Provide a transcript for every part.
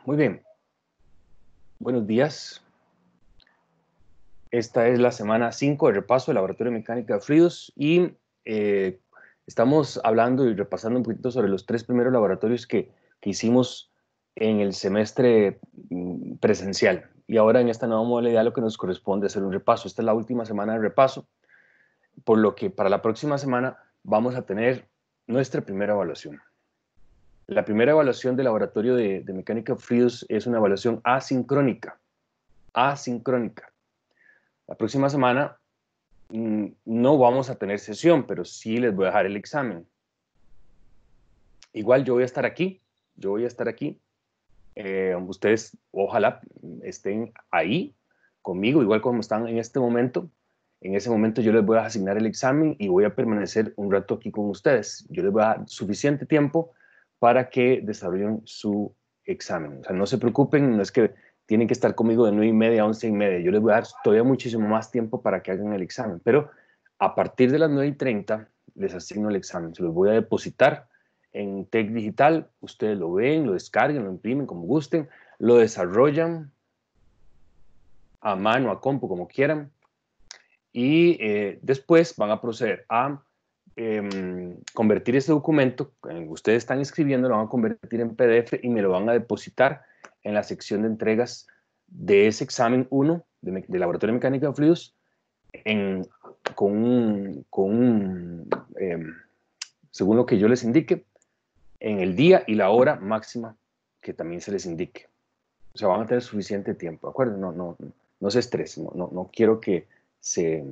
Muy bien, buenos días. Esta es la semana 5 de repaso del Laboratorio de Mecánica de Fluidos y estamos hablando y repasando un poquito sobre los 3 primeros laboratorios que hicimos en el semestre presencial. Y ahora en esta nueva modalidad lo que nos corresponde es hacer un repaso. Esta es la última semana de repaso, por lo que para la próxima semana vamos a tener nuestra primera evaluación. La primera evaluación del Laboratorio de Mecánica de Fluidos es una evaluación asincrónica. Asincrónica. La próxima semana no vamos a tener sesión, pero sí les voy a dejar el examen. Igual yo voy a estar aquí, ustedes ojalá estén ahí conmigo, igual como están en este momento. En ese momento yo les voy a asignar el examen y voy a permanecer un rato aquí con ustedes. Yo les voy a dar suficiente tiempo para que desarrollen su examen. O sea, no se preocupen, no es que tienen que estar conmigo de 9:30 a 11:30. Yo les voy a dar todavía muchísimo más tiempo para que hagan el examen, pero a partir de las 9:30 les asigno el examen. Se los voy a depositar en Tech Digital. Ustedes lo ven, lo descarguen, lo imprimen como gusten, lo desarrollan a mano, a compu, como quieran, y después van a proceder a convertir ese documento que ustedes están escribiendo, lo van a convertir en PDF y me lo van a depositar en la sección de entregas de ese examen 1 de Laboratorio de Mecánica de Fluidos según lo que yo les indique, en el día y la hora máxima que también se les indique. O sea, van a tener suficiente tiempo, ¿de acuerdo? No se estresen, no quiero que se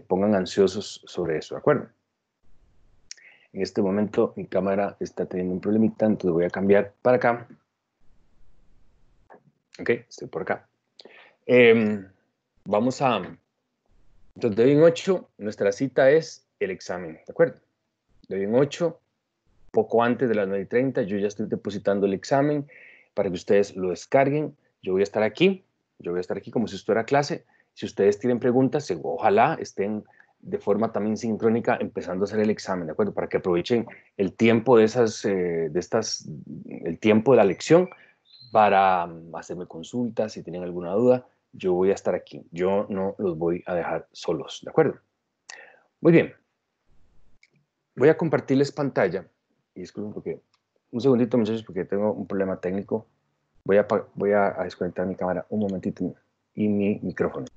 pongan ansiosos sobre eso, ¿de acuerdo? En este momento mi cámara está teniendo un problemita, entonces voy a cambiar para acá. Ok, estoy por acá. Vamos a... Entonces, de hoy en 8, nuestra cita es el examen, ¿de acuerdo? De hoy en 8, poco antes de las 9:30, yo ya estoy depositando el examen para que ustedes lo descarguen. Yo voy a estar aquí como si esto era clase. Si ustedes tienen preguntas, ojalá estén de forma también sincrónica empezando a hacer el examen, ¿de acuerdo? Para que aprovechen el tiempo el tiempo de la lección para hacerme consultas, si tienen alguna duda, yo voy a estar aquí. Yo no los voy a dejar solos, ¿de acuerdo? Muy bien. Voy a compartirles pantalla. Y disculpen porque... Un segundito, muchachos, porque tengo un problema técnico. Voy a desconectar mi cámara un momentito y mi micrófono.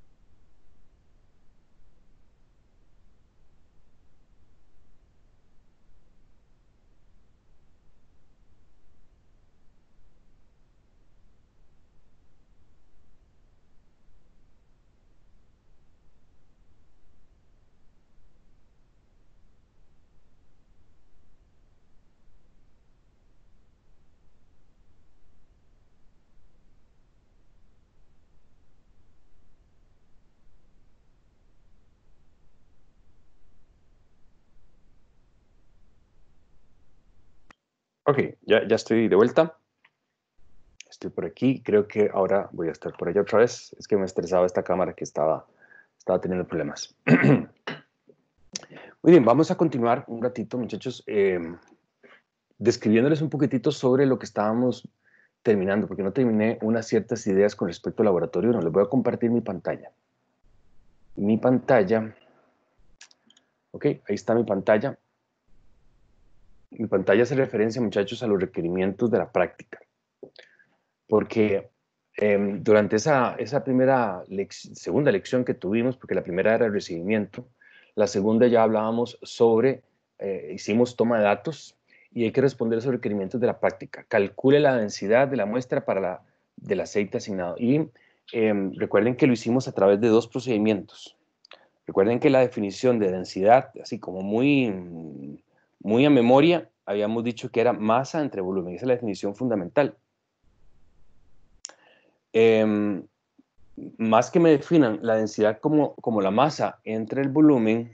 Ok, ya estoy de vuelta. Estoy por aquí. Creo que ahora voy a estar por allá otra vez. Es que me estresaba esta cámara que estaba teniendo problemas. Muy bien, vamos a continuar un ratito, muchachos, describiéndoles un poquitito sobre lo que estábamos terminando, porque no terminé unas ciertas ideas con respecto al laboratorio. No, les voy a compartir mi pantalla. Mi pantalla. Ok, ahí está mi pantalla. Mi pantalla hace referencia, muchachos, a los requerimientos de la práctica. Porque durante esa segunda lección que tuvimos, porque la primera era el recibimiento, la segunda ya hablábamos sobre, hicimos toma de datos y hay que responder a esos requerimientos de la práctica. Calcule la densidad de la muestra del aceite asignado. Y recuerden que lo hicimos a través de 2 procedimientos. Recuerden que la definición de densidad, así como muy a memoria, habíamos dicho que era masa entre volumen. Esa es la definición fundamental. Más que me definan la densidad como la masa entre el volumen,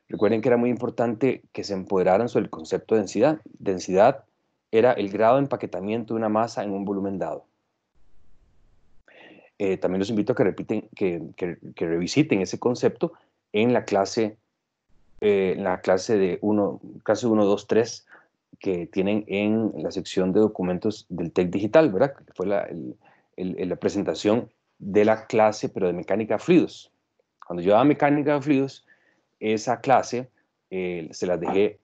recuerden que era muy importante que se empoderaran sobre el concepto de densidad. Densidad era el grado de empaquetamiento de una masa en un volumen dado. También los invito a que revisiten ese concepto en la clase de clase 1, 2, 3, que tienen en la sección de documentos del TEC Digital, ¿verdad? Que fue la presentación de la clase, pero de mecánica de fluidos. Cuando yo daba mecánica de fluidos, esa clase se las dejé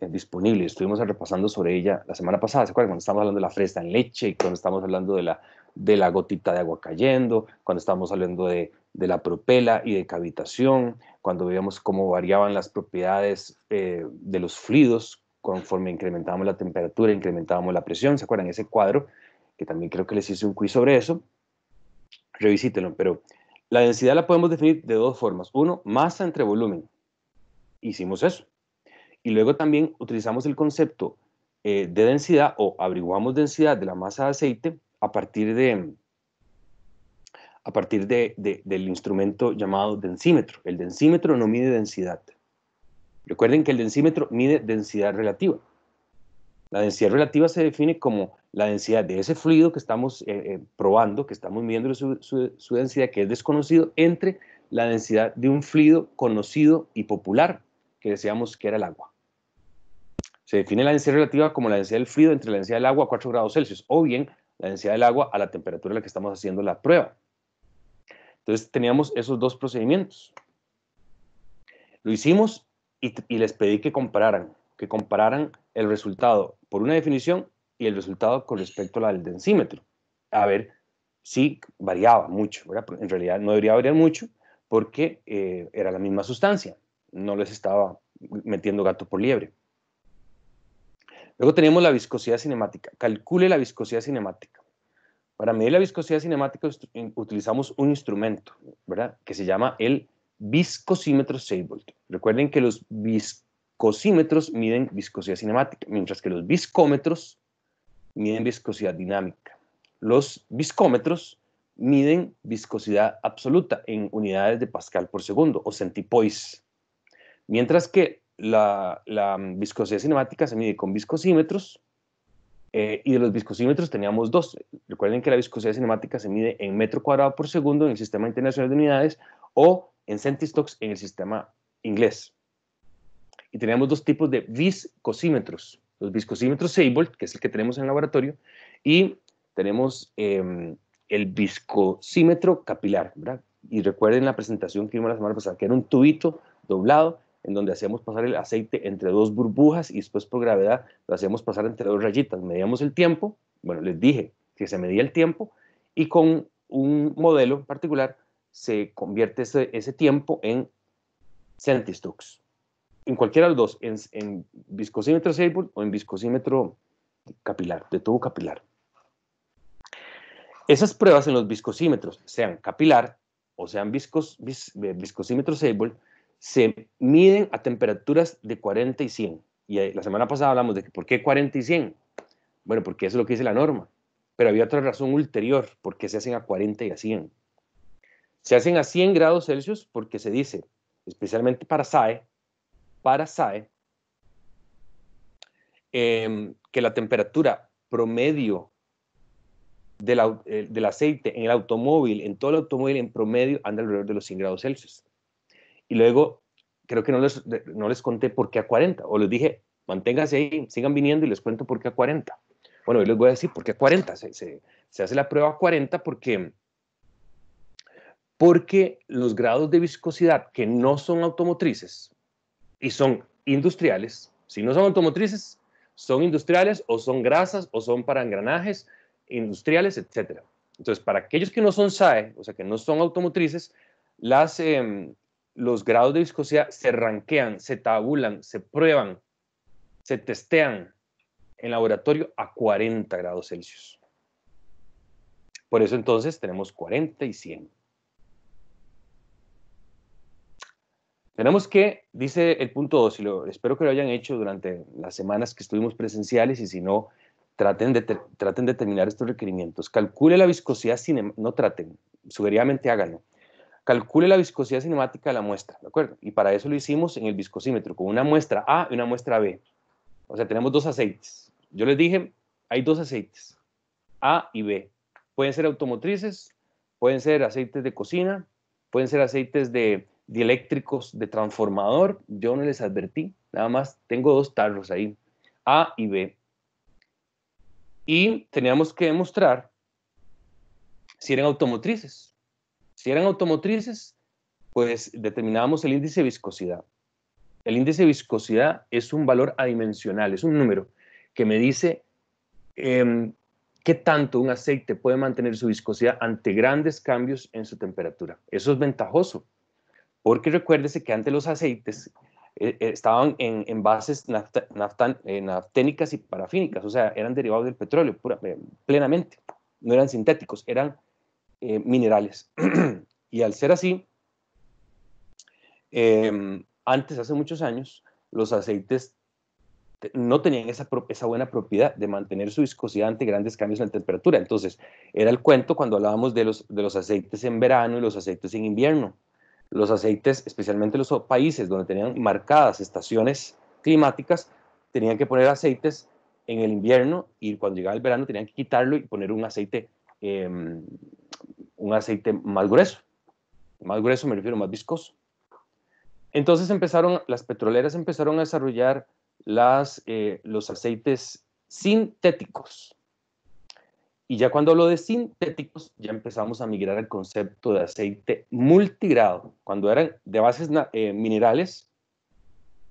disponible. Estuvimos repasando sobre ella la semana pasada, ¿se acuerdan? Cuando estábamos hablando de la fresa en leche y cuando estábamos hablando de la gotita de agua cayendo, cuando estábamos hablando de la propela y de cavitación, cuando veíamos cómo variaban las propiedades de los fluidos conforme incrementábamos la temperatura, incrementábamos la presión. ¿Se acuerdan? Ese cuadro, que también creo que les hice un quiz sobre eso. Revisítenlo, pero la densidad la podemos definir de dos formas. Uno, masa entre volumen. Hicimos eso. Y luego también utilizamos el concepto de densidad o averiguamos densidad de la masa de aceite a partir del instrumento llamado densímetro. El densímetro no mide densidad. Recuerden que el densímetro mide densidad relativa. La densidad relativa se define como la densidad de ese fluido que estamos probando, que estamos midiendo su densidad, que es desconocido, entre la densidad de un fluido conocido y popular, que decíamos que era el agua. Se define la densidad relativa como la densidad del fluido entre la densidad del agua a 4 grados Celsius, o bien la densidad del agua a la temperatura a la que estamos haciendo la prueba. Entonces teníamos esos dos procedimientos. Lo hicimos y les pedí que compararan el resultado por una definición y el resultado con respecto a la del densímetro. A ver si variaba mucho, ¿verdad? En realidad no debería variar mucho porque era la misma sustancia. No les estaba metiendo gato por liebre. Luego tenemos la viscosidad cinemática. Calcule la viscosidad cinemática. Para medir la viscosidad cinemática utilizamos un instrumento, ¿verdad? Que se llama el viscosímetro Seibold. Recuerden que los viscosímetros miden viscosidad cinemática, mientras que los viscómetros miden viscosidad dinámica. Los viscómetros miden viscosidad absoluta en unidades de Pascal por segundo o centipoise, mientras que la viscosidad cinemática se mide con viscosímetros. Y de los viscosímetros teníamos dos. Recuerden que la viscosidad cinemática se mide en metro cuadrado por segundo en el Sistema Internacional de Unidades o en centistocks en el sistema inglés. Y teníamos dos tipos de viscosímetros. Los viscosímetros Seibold, que es el que tenemos en el laboratorio, y tenemos el viscosímetro capilar, ¿verdad? Y recuerden la presentación que vimos la semana pasada, que era un tubito doblado en donde hacíamos pasar el aceite entre dos burbujas y después por gravedad lo hacíamos pasar entre dos rayitas. Medíamos el tiempo, bueno, les dije que se medía el tiempo y con un modelo particular se convierte ese tiempo en centistocks. En cualquiera de los dos, en viscosímetro Seibold o en viscosímetro capilar, de tubo capilar. Esas pruebas en los viscosímetros, sean capilar o sean viscosímetro Seibold, se miden a temperaturas de 40 y 100. Y la semana pasada hablamos de que ¿por qué 40 y 100? Bueno, porque eso es lo que dice la norma. Pero había otra razón ulterior, por qué se hacen a 40 y a 100. Se hacen a 100 grados Celsius porque se dice, especialmente para SAE, que la temperatura promedio del aceite en el automóvil, en todo el automóvil en promedio, anda alrededor de los 100 grados Celsius. Y luego, creo que no les conté por qué a 40, o les dije, manténganse ahí, sigan viniendo y les cuento por qué a 40. Bueno, hoy les voy a decir por qué a 40. Se hace la prueba a 40 porque los grados de viscosidad que no son automotrices y son industriales, si no son automotrices, son industriales o son grasas o son para engranajes industriales, etc. Entonces, para aquellos que no son SAE, o sea, que no son automotrices, los grados de viscosidad se ranquean, se tabulan, se prueban, se testean en laboratorio a 40 grados Celsius. Por eso entonces tenemos 40 y 100. Tenemos que, dice el punto 2, y espero que lo hayan hecho durante las semanas que estuvimos presenciales, y si no, traten de terminar estos requerimientos. Calcule la viscosidad cinemática, no traten, sugeridamente háganlo. Calcule la viscosidad cinemática de la muestra, ¿de acuerdo? Y para eso lo hicimos en el viscosímetro, con una muestra A y una muestra B. O sea, tenemos dos aceites. Yo les dije, hay dos aceites, A y B. Pueden ser automotrices, pueden ser aceites de cocina, pueden ser aceites de eléctricos, de transformador. Yo no les advertí, nada más tengo dos tarros ahí. A y B. Y teníamos que demostrar si eran automotrices. Si eran automotrices, pues determinábamos el índice de viscosidad. El índice de viscosidad es un valor adimensional, es un número que me dice qué tanto un aceite puede mantener su viscosidad ante grandes cambios en su temperatura. Eso es ventajoso, porque recuérdese que antes los aceites estaban en bases nafténicas y parafínicas, o sea, eran derivados del petróleo plenamente, no eran sintéticos, eran minerales. Y al ser así, antes, hace muchos años, los aceites no tenían esa buena propiedad de mantener su viscosidad ante grandes cambios en la temperatura. Entonces, era el cuento cuando hablábamos de los aceites en verano y los aceites en invierno. Los aceites, especialmente los países donde tenían marcadas estaciones climáticas, tenían que poner aceites en el invierno y cuando llegaba el verano tenían que quitarlo y poner un aceite más grueso. Más grueso me refiero, más viscoso. Entonces las petroleras empezaron a desarrollar los aceites sintéticos. Y ya cuando hablo de sintéticos, ya empezamos a migrar al concepto de aceite multigrado. Cuando eran de bases minerales,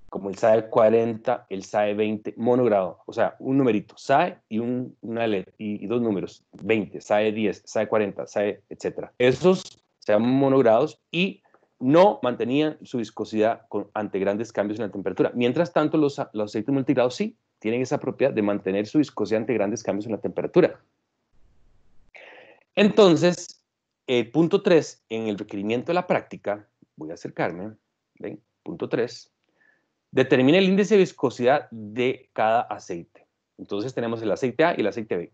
como el SAE 40, el SAE 20, monogrado. O sea, un numerito, SAE y una letra, y dos números, 20, SAE 10, SAE 40, SAE, etc. Esos se llaman monogrados y no mantenían su viscosidad ante grandes cambios en la temperatura. Mientras tanto, los aceites multigrados sí tienen esa propiedad de mantener su viscosidad ante grandes cambios en la temperatura. Entonces, punto 3, en el requerimiento de la práctica, voy a acercarme, ¿ven? Punto 3, determina el índice de viscosidad de cada aceite. Entonces tenemos el aceite A y el aceite B.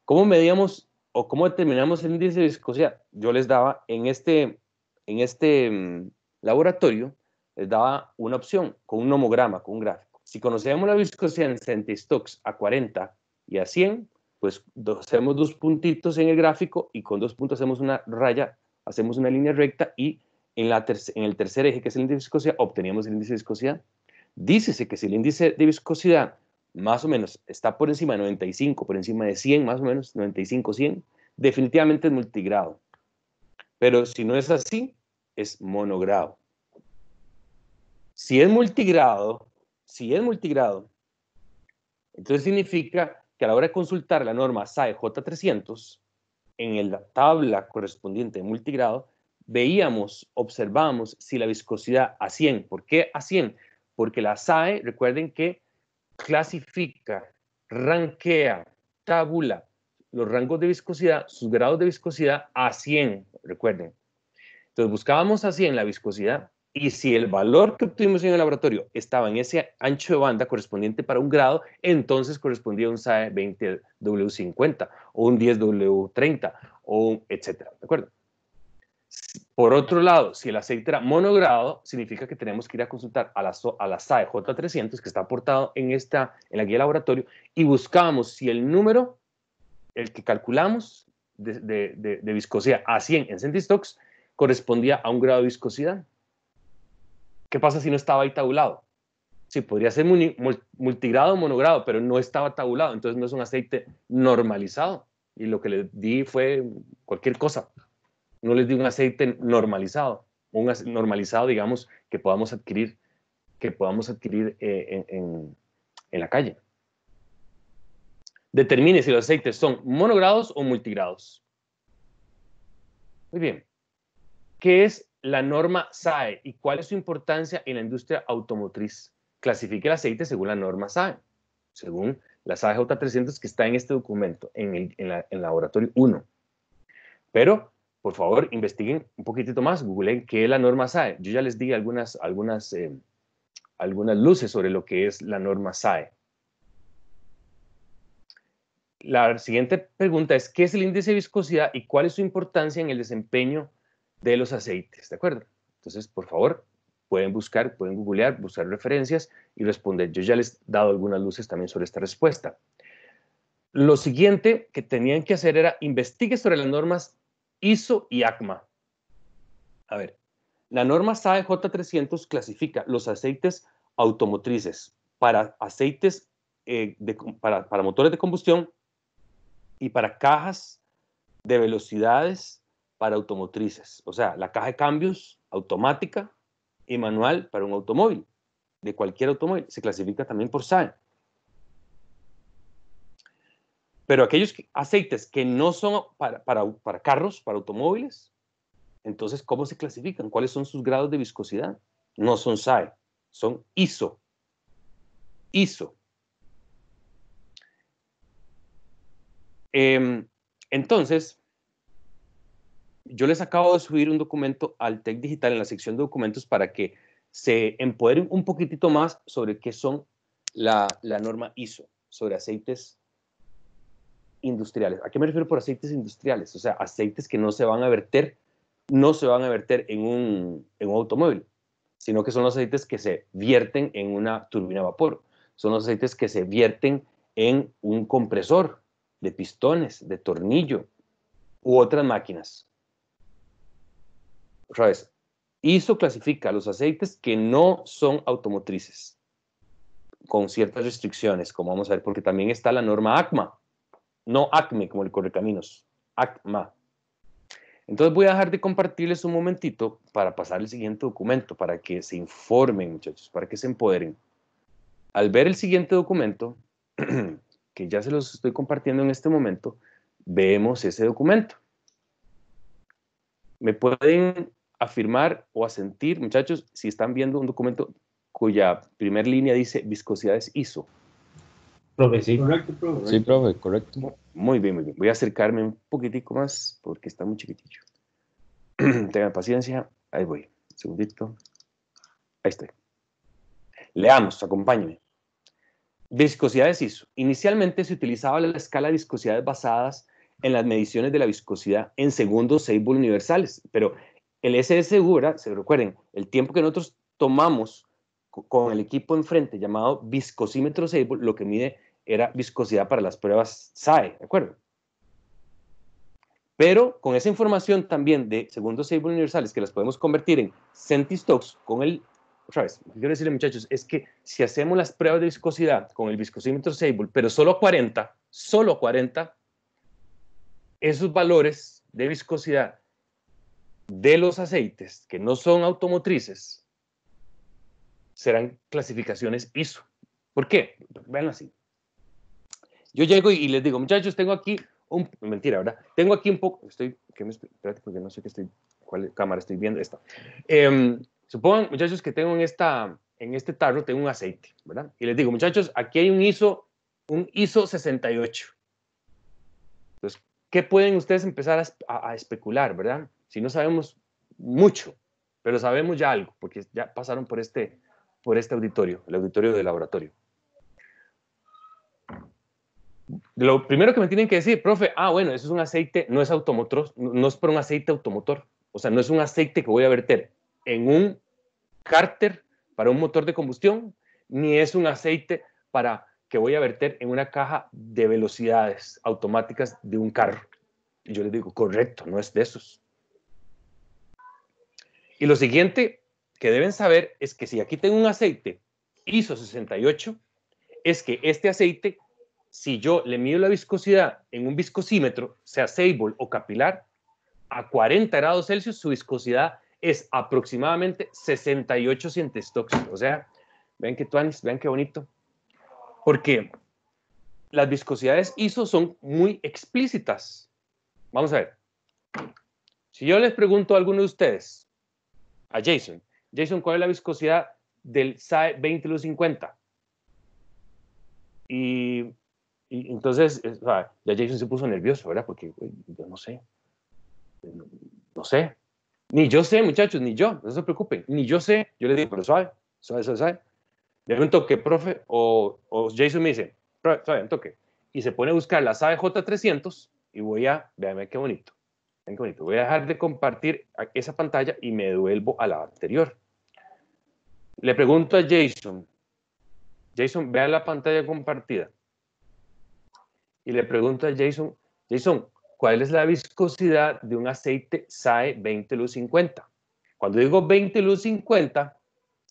¿Cómo medíamos o cómo determinamos el índice de viscosidad? Yo les daba en este laboratorio, les daba una opción con un nomograma, con un gráfico. Si conocíamos la viscosidad en Centistocks a 40 y a 100, pues hacemos dos puntitos en el gráfico y con 2 puntos hacemos una raya, hacemos una línea recta y en el tercer eje, que es el índice de viscosidad, obteníamos el índice de viscosidad. Dícese que si el índice de viscosidad más o menos está por encima de 95, por encima de 100, más o menos 95, 100, definitivamente es multigrado. Pero si no es así, es monogrado. Si es multigrado, entonces significa que a la hora de consultar la norma SAE J300, en la tabla correspondiente de multigrado, observamos si la viscosidad a 100. ¿Por qué a 100? Porque la SAE, recuerden que clasifica, rankea, tabula los rangos de viscosidad, sus grados de viscosidad a 100, recuerden. Entonces buscábamos a 100 la viscosidad y si el valor que obtuvimos en el laboratorio estaba en ese ancho de banda correspondiente para un grado, entonces correspondía a un SAE 20W50 o un 10W30 o etcétera, ¿de acuerdo? Por otro lado, si el aceite era monogrado, significa que tenemos que ir a consultar a la SAE J300 que está aportado en la guía de laboratorio y buscamos si el número, el que calculamos de viscosidad a 100 en Centistocks, correspondía a un grado de viscosidad. ¿Qué pasa si no estaba ahí tabulado? Sí, podría ser multigrado o monogrado, pero no estaba tabulado, entonces no es un aceite normalizado. Y lo que le di fue cualquier cosa. No les di un aceite normalizado, normalizado, digamos, que podamos adquirir en la calle. Determine si los aceites son monogrados o multigrados. Muy bien. ¿Qué es la norma SAE y cuál es su importancia en la industria automotriz? Clasifique el aceite según la norma SAE, según la SAE J300 que está en este documento, en el laboratorio 1. Pero, por favor, investiguen un poquitito más, googleen qué es la norma SAE. Yo ya les di algunas luces sobre lo que es la norma SAE. La siguiente pregunta es, ¿qué es el índice de viscosidad y cuál es su importancia en el desempeño de los aceites? ¿De acuerdo? Entonces, por favor, pueden googlear, buscar referencias y responder. Yo ya les he dado algunas luces también sobre esta respuesta. Lo siguiente que tenían que hacer era investigue sobre las normas ISO y ACMA. A ver, la norma SAE J300 clasifica los aceites automotrices para aceites para motores de combustión y para cajas de velocidades para automotrices. O sea, la caja de cambios automática y manual para un automóvil, de cualquier automóvil, se clasifica también por SAE. Pero aquellos aceites que no son para carros, para automóviles, entonces, ¿cómo se clasifican? ¿Cuáles son sus grados de viscosidad? No son SAE, son ISO. ISO. Entonces, yo les acabo de subir un documento al TEC Digital en la sección de documentos para que se empoderen un poquitito más sobre qué son la norma ISO, sobre aceites industriales. ¿A qué me refiero por aceites industriales? O sea, aceites que no se van a verter en un automóvil, sino que son los aceites que se vierten en una turbina a vapor. Son los aceites que se vierten en un compresor de pistones, de tornillo u otras máquinas. Otra vez, ISO clasifica los aceites que no son automotrices, con ciertas restricciones, como vamos a ver, porque también está la norma ACMA, no ACME como el correcaminos, ACMA. Entonces voy a dejar de compartirles un momentito para pasar el siguiente documento, para que se informen, muchachos, para que se empoderen. Al ver el siguiente documento, que ya se los estoy compartiendo en este momento, vemos ese documento. ¿Me pueden afirmar o asentir, muchachos, si están viendo un documento cuya primera línea dice viscosidades ISO? Profe, sí. Correcto, profe. Sí, profe, correcto. Muy bien, muy bien. Voy a acercarme un poquitico más porque está muy chiquitillo. Tengan paciencia. Ahí voy. Un segundito. Ahí estoy. Leamos, acompáñenme. Viscosidades ISO. Inicialmente se utilizaba la escala de viscosidades basadas en las mediciones de la viscosidad en segundos Seibel universales, pero el SSU, ¿verdad? Se recuerden, el tiempo que nosotros tomamos con el equipo enfrente llamado viscosímetro Seibel, lo que mide era viscosidad para las pruebas SAE, ¿de acuerdo? Pero con esa información también de segundos Seibel universales que las podemos convertir en centistocks con el... Otra vez, lo que quiero decirle, muchachos, es que si hacemos las pruebas de viscosidad con el viscosímetro Seibel, pero solo a 40, esos valores de viscosidad de los aceites que no son automotrices serán clasificaciones ISO. ¿Por qué? Vean así. Yo llego y les digo, muchachos, tengo aquí un... Mentira, ¿verdad? Tengo aquí un poco... Espérate, porque no sé cuál cámara estoy viendo. Esta. Supongan, muchachos, que tengo en este tarro tengo un aceite, ¿verdad? Y les digo, muchachos, aquí hay un ISO 68. Entonces, ¿qué pueden ustedes empezar a especular, verdad? Si no sabemos mucho, pero sabemos ya algo, porque ya pasaron por este auditorio, el auditorio del laboratorio. Lo primero que me tienen que decir, profe, bueno, eso es un aceite, no es automotor, no es por un aceite automotor, o sea, no es un aceite que voy a verter en un cárter para un motor de combustión, ni es un aceite que voy a verter en una caja de velocidades automáticas de un carro. Y yo les digo, correcto, no es de esos. Y lo siguiente que deben saber es que si aquí tengo un aceite ISO 68, es que este aceite, si yo le mido la viscosidad en un viscosímetro, sea Seibel o capilar, a 40 grados Celsius su viscosidad es aproximadamente 68 centistocks. O sea, ven que tuanis, vean qué bonito. Porque las viscosidades ISO son muy explícitas. Vamos a ver. Si yo les pregunto a alguno de ustedes, a Jason, ¿cuál es la viscosidad del SAE 20Lu50? Y entonces, ya Jason se puso nervioso, ¿verdad? Porque yo no sé. No sé. Ni yo sé, muchachos, ni yo. No se preocupen. Ni yo sé. Yo le digo, pero suave. Le doy un toque, profe, o Jason me dice, suave, un toque. Y se pone a buscar la SAE J300 y véanme qué bonito. Vean qué bonito. Voy a dejar de compartir esa pantalla y me devuelvo a la anterior. Le pregunto a Jason, vea la pantalla compartida. Y le pregunto a Jason, ¿cuál es la viscosidad de un aceite SAE 20Lu50? Cuando digo 20Lu50,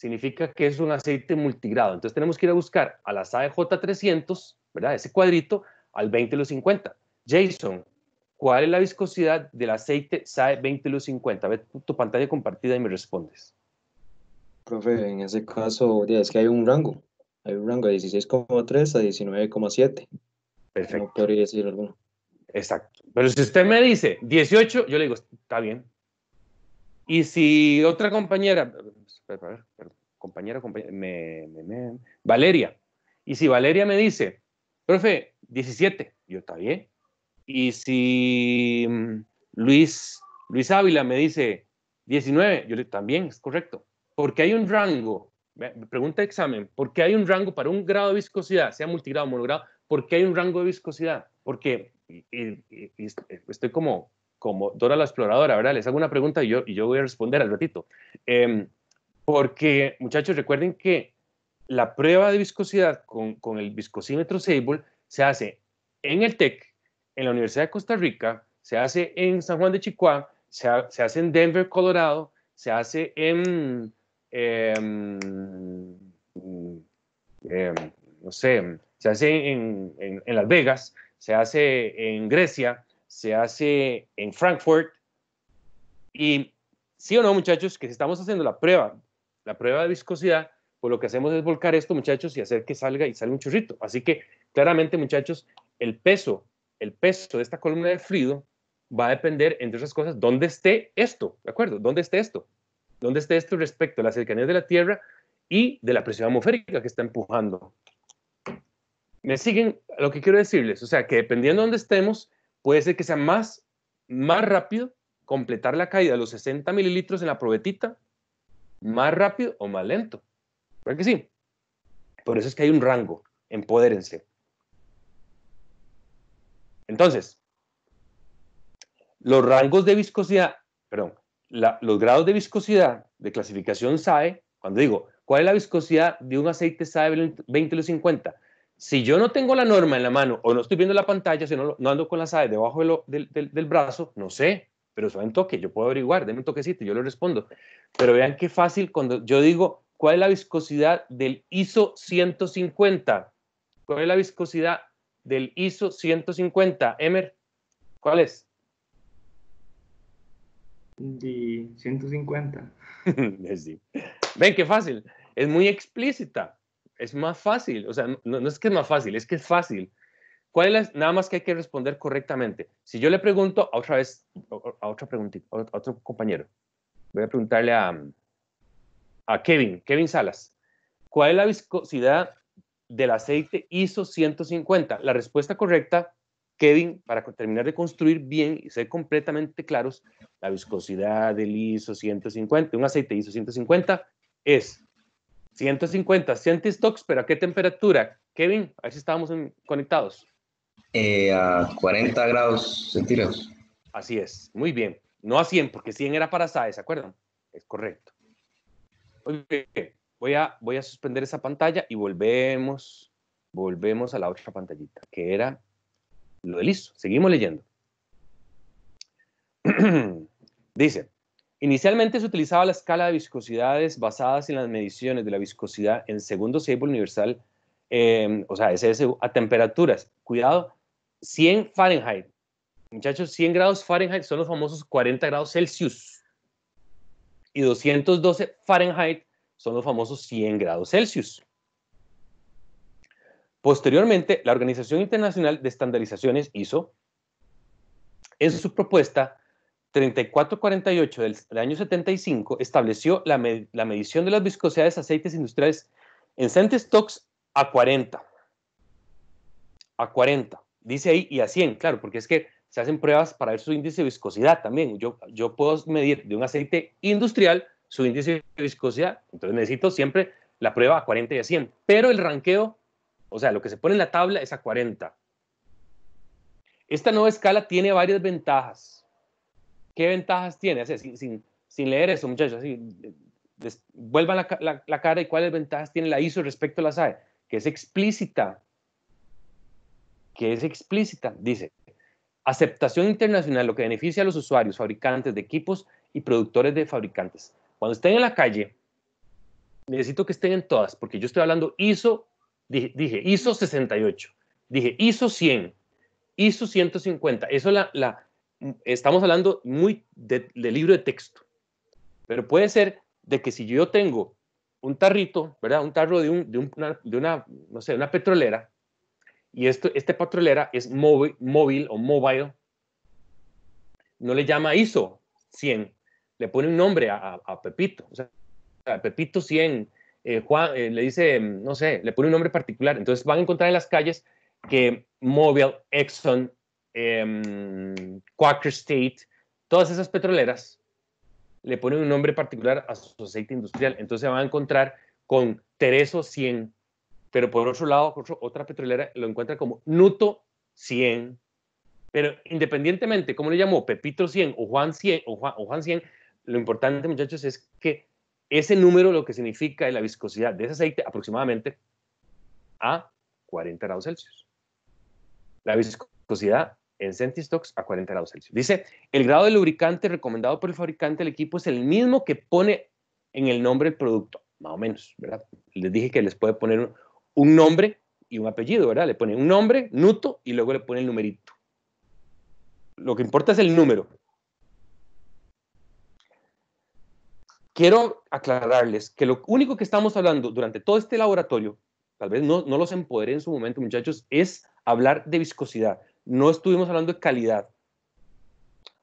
significa que es un aceite multigrado. Entonces tenemos que ir a buscar a la SAE J300, ¿verdad? Ese cuadrito, al 20-50. Jason, ¿cuál es la viscosidad del aceite SAE 20-50? Ve tu pantalla compartida y me respondes. Profe, en ese caso, ya, es que hay un rango. Hay un rango de 16,3 a 19,7. No Perfecto, podría decir alguno. exacto. Pero si usted me dice 18, yo le digo, está bien. Y si otra compañera, compañera, Valeria, y si Valeria me dice, profe, 17, yo está bien. Y si Luis Ávila me dice 19, yo le también, es correcto. Porque hay un rango, pregunta de examen, ¿por qué hay un rango para un grado de viscosidad, sea multigrado o monogrado? ¿Por qué hay un rango de viscosidad? Porque estoy como Dora la exploradora, ¿verdad? Les hago una pregunta y yo voy a responder al ratito. Porque, muchachos, recuerden que la prueba de viscosidad con el viscosímetro Sable se hace en el TEC, en la Universidad de Costa Rica, se hace en San Juan de Chicoá, se hace en Denver, Colorado, se hace en, no sé, se hace en Las Vegas, se hace en Grecia, se hace en Frankfurt. Y sí o no, muchachos, que si estamos haciendo la prueba de viscosidad, pues lo que hacemos es volcar esto, muchachos, y hacer que salga y salga un chorrito. Así que claramente, muchachos, el peso de esta columna de fluido va a depender, entre otras cosas, dónde esté esto, ¿de acuerdo? ¿Dónde esté esto? ¿Dónde esté esto respecto a la cercanía de la Tierra y de la presión atmosférica que está empujando? ¿Me siguen lo que quiero decirles? O sea, que dependiendo de dónde estemos, puede ser que sea más rápido completar la caída de los 60 mililitros en la probetita, más rápido o más lento. ¿Verdad que sí? Por eso es que hay un rango. Empodérense. Entonces, los rangos de viscosidad, perdón, los grados de viscosidad de clasificación SAE, cuando digo, ¿cuál es la viscosidad de un aceite SAE 20-50? Si yo no tengo la norma en la mano o no estoy viendo la pantalla, si no ando con la SAE debajo del brazo, no sé, pero suave un toque, yo puedo averiguar, denme un toquecito y yo le respondo. Pero vean qué fácil cuando yo digo, ¿cuál es la viscosidad del ISO 150? ¿Cuál es la viscosidad del ISO 150? Emer, ¿cuál es? De 150. Sí. Ven qué fácil, es muy explícita, es más fácil, o sea, no es que es más fácil, es que es fácil. ¿Cuál es nada más que hay que responder correctamente? Si yo le pregunto a otra vez, a otra preguntita, a otro compañero, voy a preguntarle a Kevin Salas, ¿cuál es la viscosidad del aceite ISO 150? La respuesta correcta, Kevin, para terminar de construir bien y ser completamente claros, la viscosidad del ISO 150, un aceite ISO 150 es 150 centistocks, pero ¿a qué temperatura? Kevin, a ver si estábamos conectados. A 40 grados centígrados. Así es, muy bien. No a 100, porque 100 era para SAE, ¿se acuerdan? Es correcto. Muy bien. Voy a suspender esa pantalla y volvemos a la otra pantallita, que era lo del ISO. Seguimos leyendo. Dice, inicialmente se utilizaba la escala de viscosidades basadas en las mediciones de la viscosidad en segundo Sable universal, o sea, SSU, a temperaturas. Cuidado, 100 Fahrenheit. Muchachos, 100 grados Fahrenheit son los famosos 40 grados Celsius. Y 212 Fahrenheit son los famosos 100 grados Celsius. Posteriormente, la Organización Internacional de Estandarizaciones, ISO, en su propuesta 3448 del año 75, estableció la medición de las viscosidades de aceites industriales en centistocks a 40. A 40. Dice ahí, y a 100, claro, porque es que se hacen pruebas para ver su índice de viscosidad también. Yo puedo medir de un aceite industrial su índice de viscosidad, entonces necesito siempre la prueba a 40 y a 100, pero el ranqueo, o sea, lo que se pone en la tabla es a 40. Esta nueva escala tiene varias ventajas. ¿Qué ventajas tiene? O sea, sin leer eso, muchachos, así, vuelvan la cara y cuáles ventajas tiene la ISO respecto a la SAE, que es explícita, dice, aceptación internacional, lo que beneficia a los usuarios, fabricantes de equipos y productores de fabricantes. Cuando estén en la calle necesito que estén en todas, porque yo estoy hablando ISO, dije ISO 68, dije ISO 100, ISO 150. Eso estamos hablando muy de libro de texto. Pero puede ser de que si yo tengo un tarrito, ¿verdad? Un tarro de una, no sé, una petrolera, y esta petrolera es móvil o mobile, no le llama ISO 100, le pone un nombre a Pepito, o sea, a Pepito 100, Juan, le dice, no sé, le pone un nombre particular. Entonces van a encontrar en las calles que Mobil, Exxon, Quaker State, todas esas petroleras le ponen un nombre particular a su aceite industrial. Entonces van a encontrar con Tereso 100, pero por otro lado, otra petrolera lo encuentra como Nuto 100. Pero independientemente, ¿cómo le llamó? Pepito 100 o Juan 100 o Juan 100, lo importante, muchachos, es que ese número lo que significa es la viscosidad de ese aceite aproximadamente a 40 grados Celsius. La viscosidad en Centistox a 40 grados Celsius. Dice, el grado de lubricante recomendado por el fabricante del equipo es el mismo que pone en el nombre del producto, más o menos, ¿verdad? Les dije que les puede poner un nombre y un apellido, ¿verdad? Le pone un nombre, Nuto, y luego le pone el numerito. Lo que importa es el número. Quiero aclararles que lo único que estamos hablando durante todo este laboratorio, tal vez no los empoderé en su momento, muchachos, es hablar de viscosidad. No estuvimos hablando de calidad.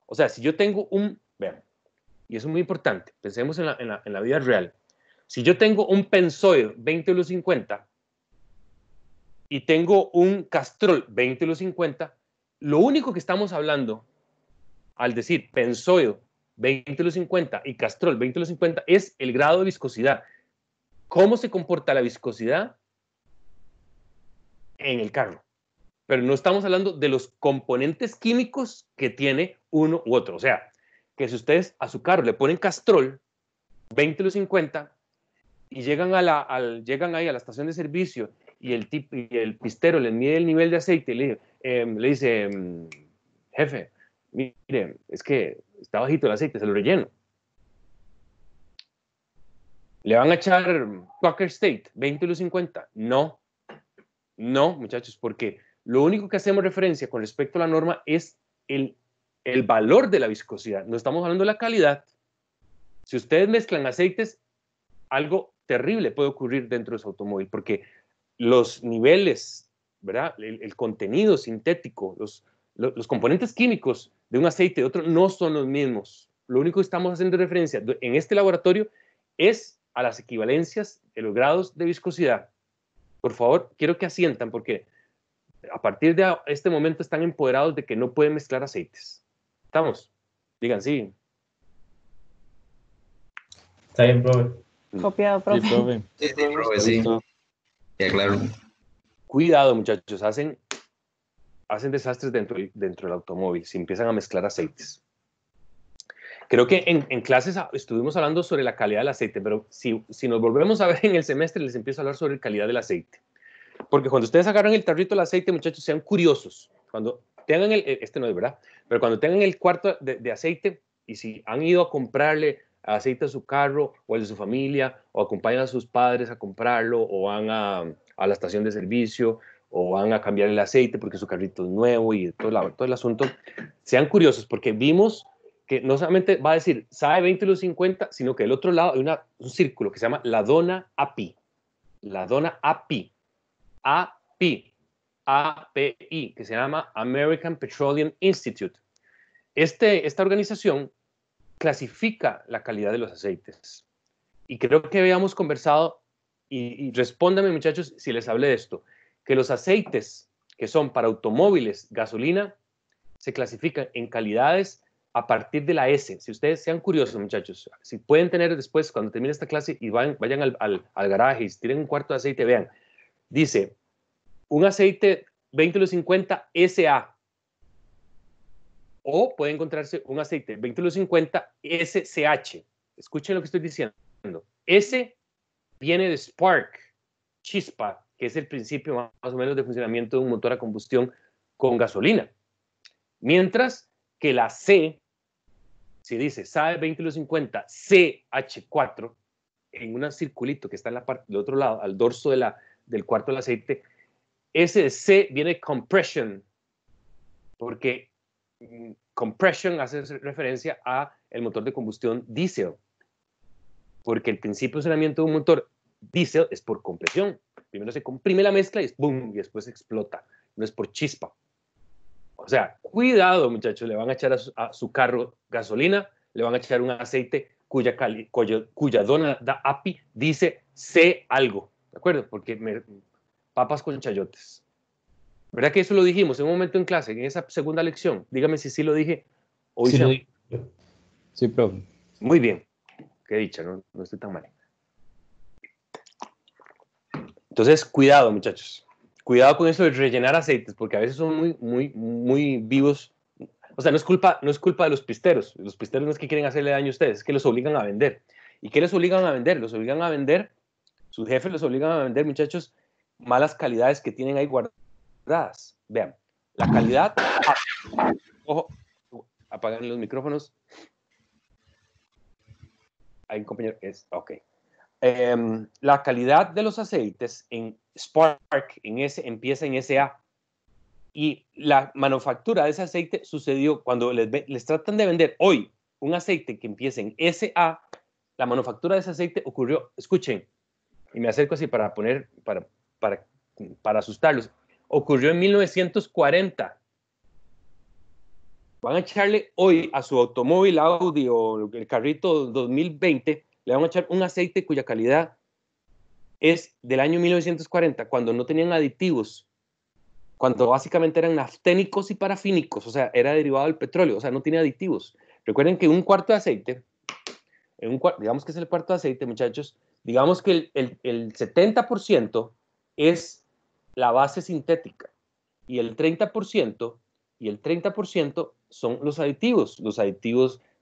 O sea, si yo tengo vean, y eso es muy importante, pensemos en la vida real. Si yo tengo un Pensoil 20L50 y tengo un Castrol 20L50, lo único que estamos hablando al decir Pensoil 20L50 y Castrol 20L50 es el grado de viscosidad. ¿Cómo se comporta la viscosidad en el carro? Pero no estamos hablando de los componentes químicos que tiene uno u otro. O sea, que si ustedes a su carro le ponen Castrol 20L50 y llegan ahí a la estación de servicio y el pistero les mide el nivel de aceite y le dice, jefe, mire, es que está bajito el aceite, se lo relleno. ¿Le van a echar Quaker State 20L50? No, muchachos, porque lo único que hacemos referencia con respecto a la norma es el valor de la viscosidad. No estamos hablando de la calidad. Si ustedes mezclan aceites, algo terrible puede ocurrir dentro de su automóvil, porque los niveles, ¿verdad? El contenido sintético, los componentes químicos de un aceite y de otro no son los mismos. Lo único que estamos haciendo referencia en este laboratorio es a las equivalencias de los grados de viscosidad. Por favor, quiero que asientan, porque a partir de este momento están empoderados de que no pueden mezclar aceites. ¿Estamos? Digan sí. Está bien, profe. Copiado, profe. Sí, profe. Sí, profe, sí. Ya, claro. Cuidado, muchachos, hacen desastres dentro del automóvil si empiezan a mezclar aceites. Creo que en clases estuvimos hablando sobre la calidad del aceite, pero si nos volvemos a ver en el semestre, les empiezo a hablar sobre la calidad del aceite. Porque cuando ustedes agarran el tarrito del aceite, muchachos, sean curiosos. Cuando tengan este no es verdad, pero cuando tengan el cuarto de aceite y si han ido a comprarle aceite a su carro o al de su familia o acompañan a sus padres a comprarlo o van a la estación de servicio o van a cambiar el aceite porque su carrito es nuevo y todo el asunto, sean curiosos porque vimos que no solamente va a decir SAE 20L50, sino que del otro lado hay un círculo que se llama la dona API. La dona API. API, que se llama American Petroleum Institute. Esta organización clasifica la calidad de los aceites. Y creo que habíamos conversado, y respóndanme, muchachos, si les hablé de esto, que los aceites que son para automóviles, gasolina, se clasifican en calidades a partir de la S. Si ustedes sean curiosos, muchachos, si pueden tener después, cuando termine esta clase, y vayan al garaje y tiren un cuarto de aceite, vean, dice, un aceite 20L50 SA, o puede encontrarse un aceite 20L50 SCH. Escuchen lo que estoy diciendo. S viene de spark, chispa, que es el principio más o menos de funcionamiento de un motor a combustión con gasolina. Mientras que la C, si dice SAE 20L50 CH4, en un circulito que está en la parte del otro lado, al dorso del cuarto del aceite, ese C viene de compression, porque compression hace referencia a el motor de combustión diésel, porque el principio de funcionamiento de un motor diésel es por compresión. Primero se comprime la mezcla y ¡boom! Y después explota. No es por chispa. O sea, cuidado, muchachos, le van a echar a su carro gasolina, le van a echar un aceite cuya dona da API dice C algo, ¿de acuerdo? Porque papas con chayotes. ¿Verdad que eso lo dijimos en un momento en clase, en esa segunda lección? Dígame si sí lo dije. Sí, lo dije. Sí, profe. Muy bien. Qué dicha, no estoy tan mal. Entonces, cuidado, muchachos. Cuidado con eso de rellenar aceites, porque a veces son muy vivos. O sea, no es culpa de los pisteros. Los pisteros no es que quieren hacerle daño a ustedes, es que los obligan a vender. ¿Y qué les obligan a vender? Los obligan a vender, sus jefes los obligan a vender, muchachos, malas calidades que tienen ahí guardadas. Vean, la calidad... Ojo, apagan los micrófonos. Hay un compañero que es... Ok. La calidad de los aceites en Spark, empieza en SA. Y la manufactura de ese aceite sucedió cuando les tratan de vender hoy un aceite que empiece en SA. La manufactura de ese aceite ocurrió, escuchen, y me acerco así para asustarlos, ocurrió en 1940. Van a echarle hoy a su automóvil Audi o el carrito 2020, le van a echar un aceite cuya calidad es del año 1940, cuando no tenían aditivos, cuando básicamente eran nafténicos y parafínicos, o sea, era derivado del petróleo, o sea, no tiene aditivos. Recuerden que un cuarto de aceite, digamos que es el cuarto de aceite, muchachos, digamos que el 70% es la base sintética y el 30% son los aditivos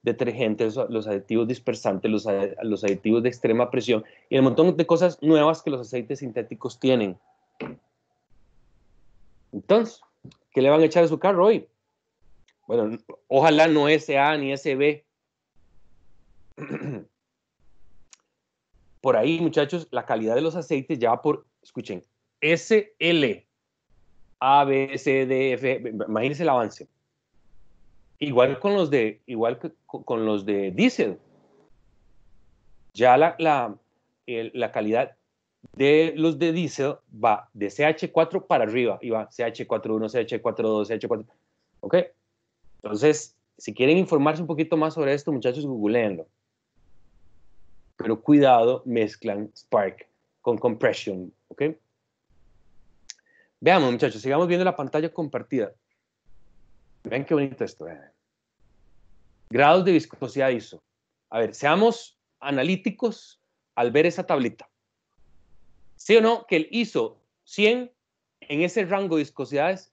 detergentes, los aditivos dispersantes, los aditivos de extrema presión y el montón de cosas nuevas que los aceites sintéticos tienen. Entonces, ¿qué le van a echar a su carro hoy? Bueno, ojalá no SA ni SB. Por ahí, muchachos, la calidad de los aceites ya va por, escuchen, SL, A, B, C, D, F, imagínense el avance. Igual con los de diésel. Ya la calidad de los de diésel va de CH4 para arriba, y va CH41, CH42, CH4. ¿Ok? Entonces, si quieren informarse un poquito más sobre esto, muchachos, googleenlo. Pero cuidado, mezclan Spark con Compression. ¿Ok? Veamos, muchachos, sigamos viendo la pantalla compartida. Vean qué bonito esto. Grados de viscosidad ISO. A ver, seamos analíticos al ver esa tablita. ¿Sí o no que el ISO 100 en ese rango de viscosidades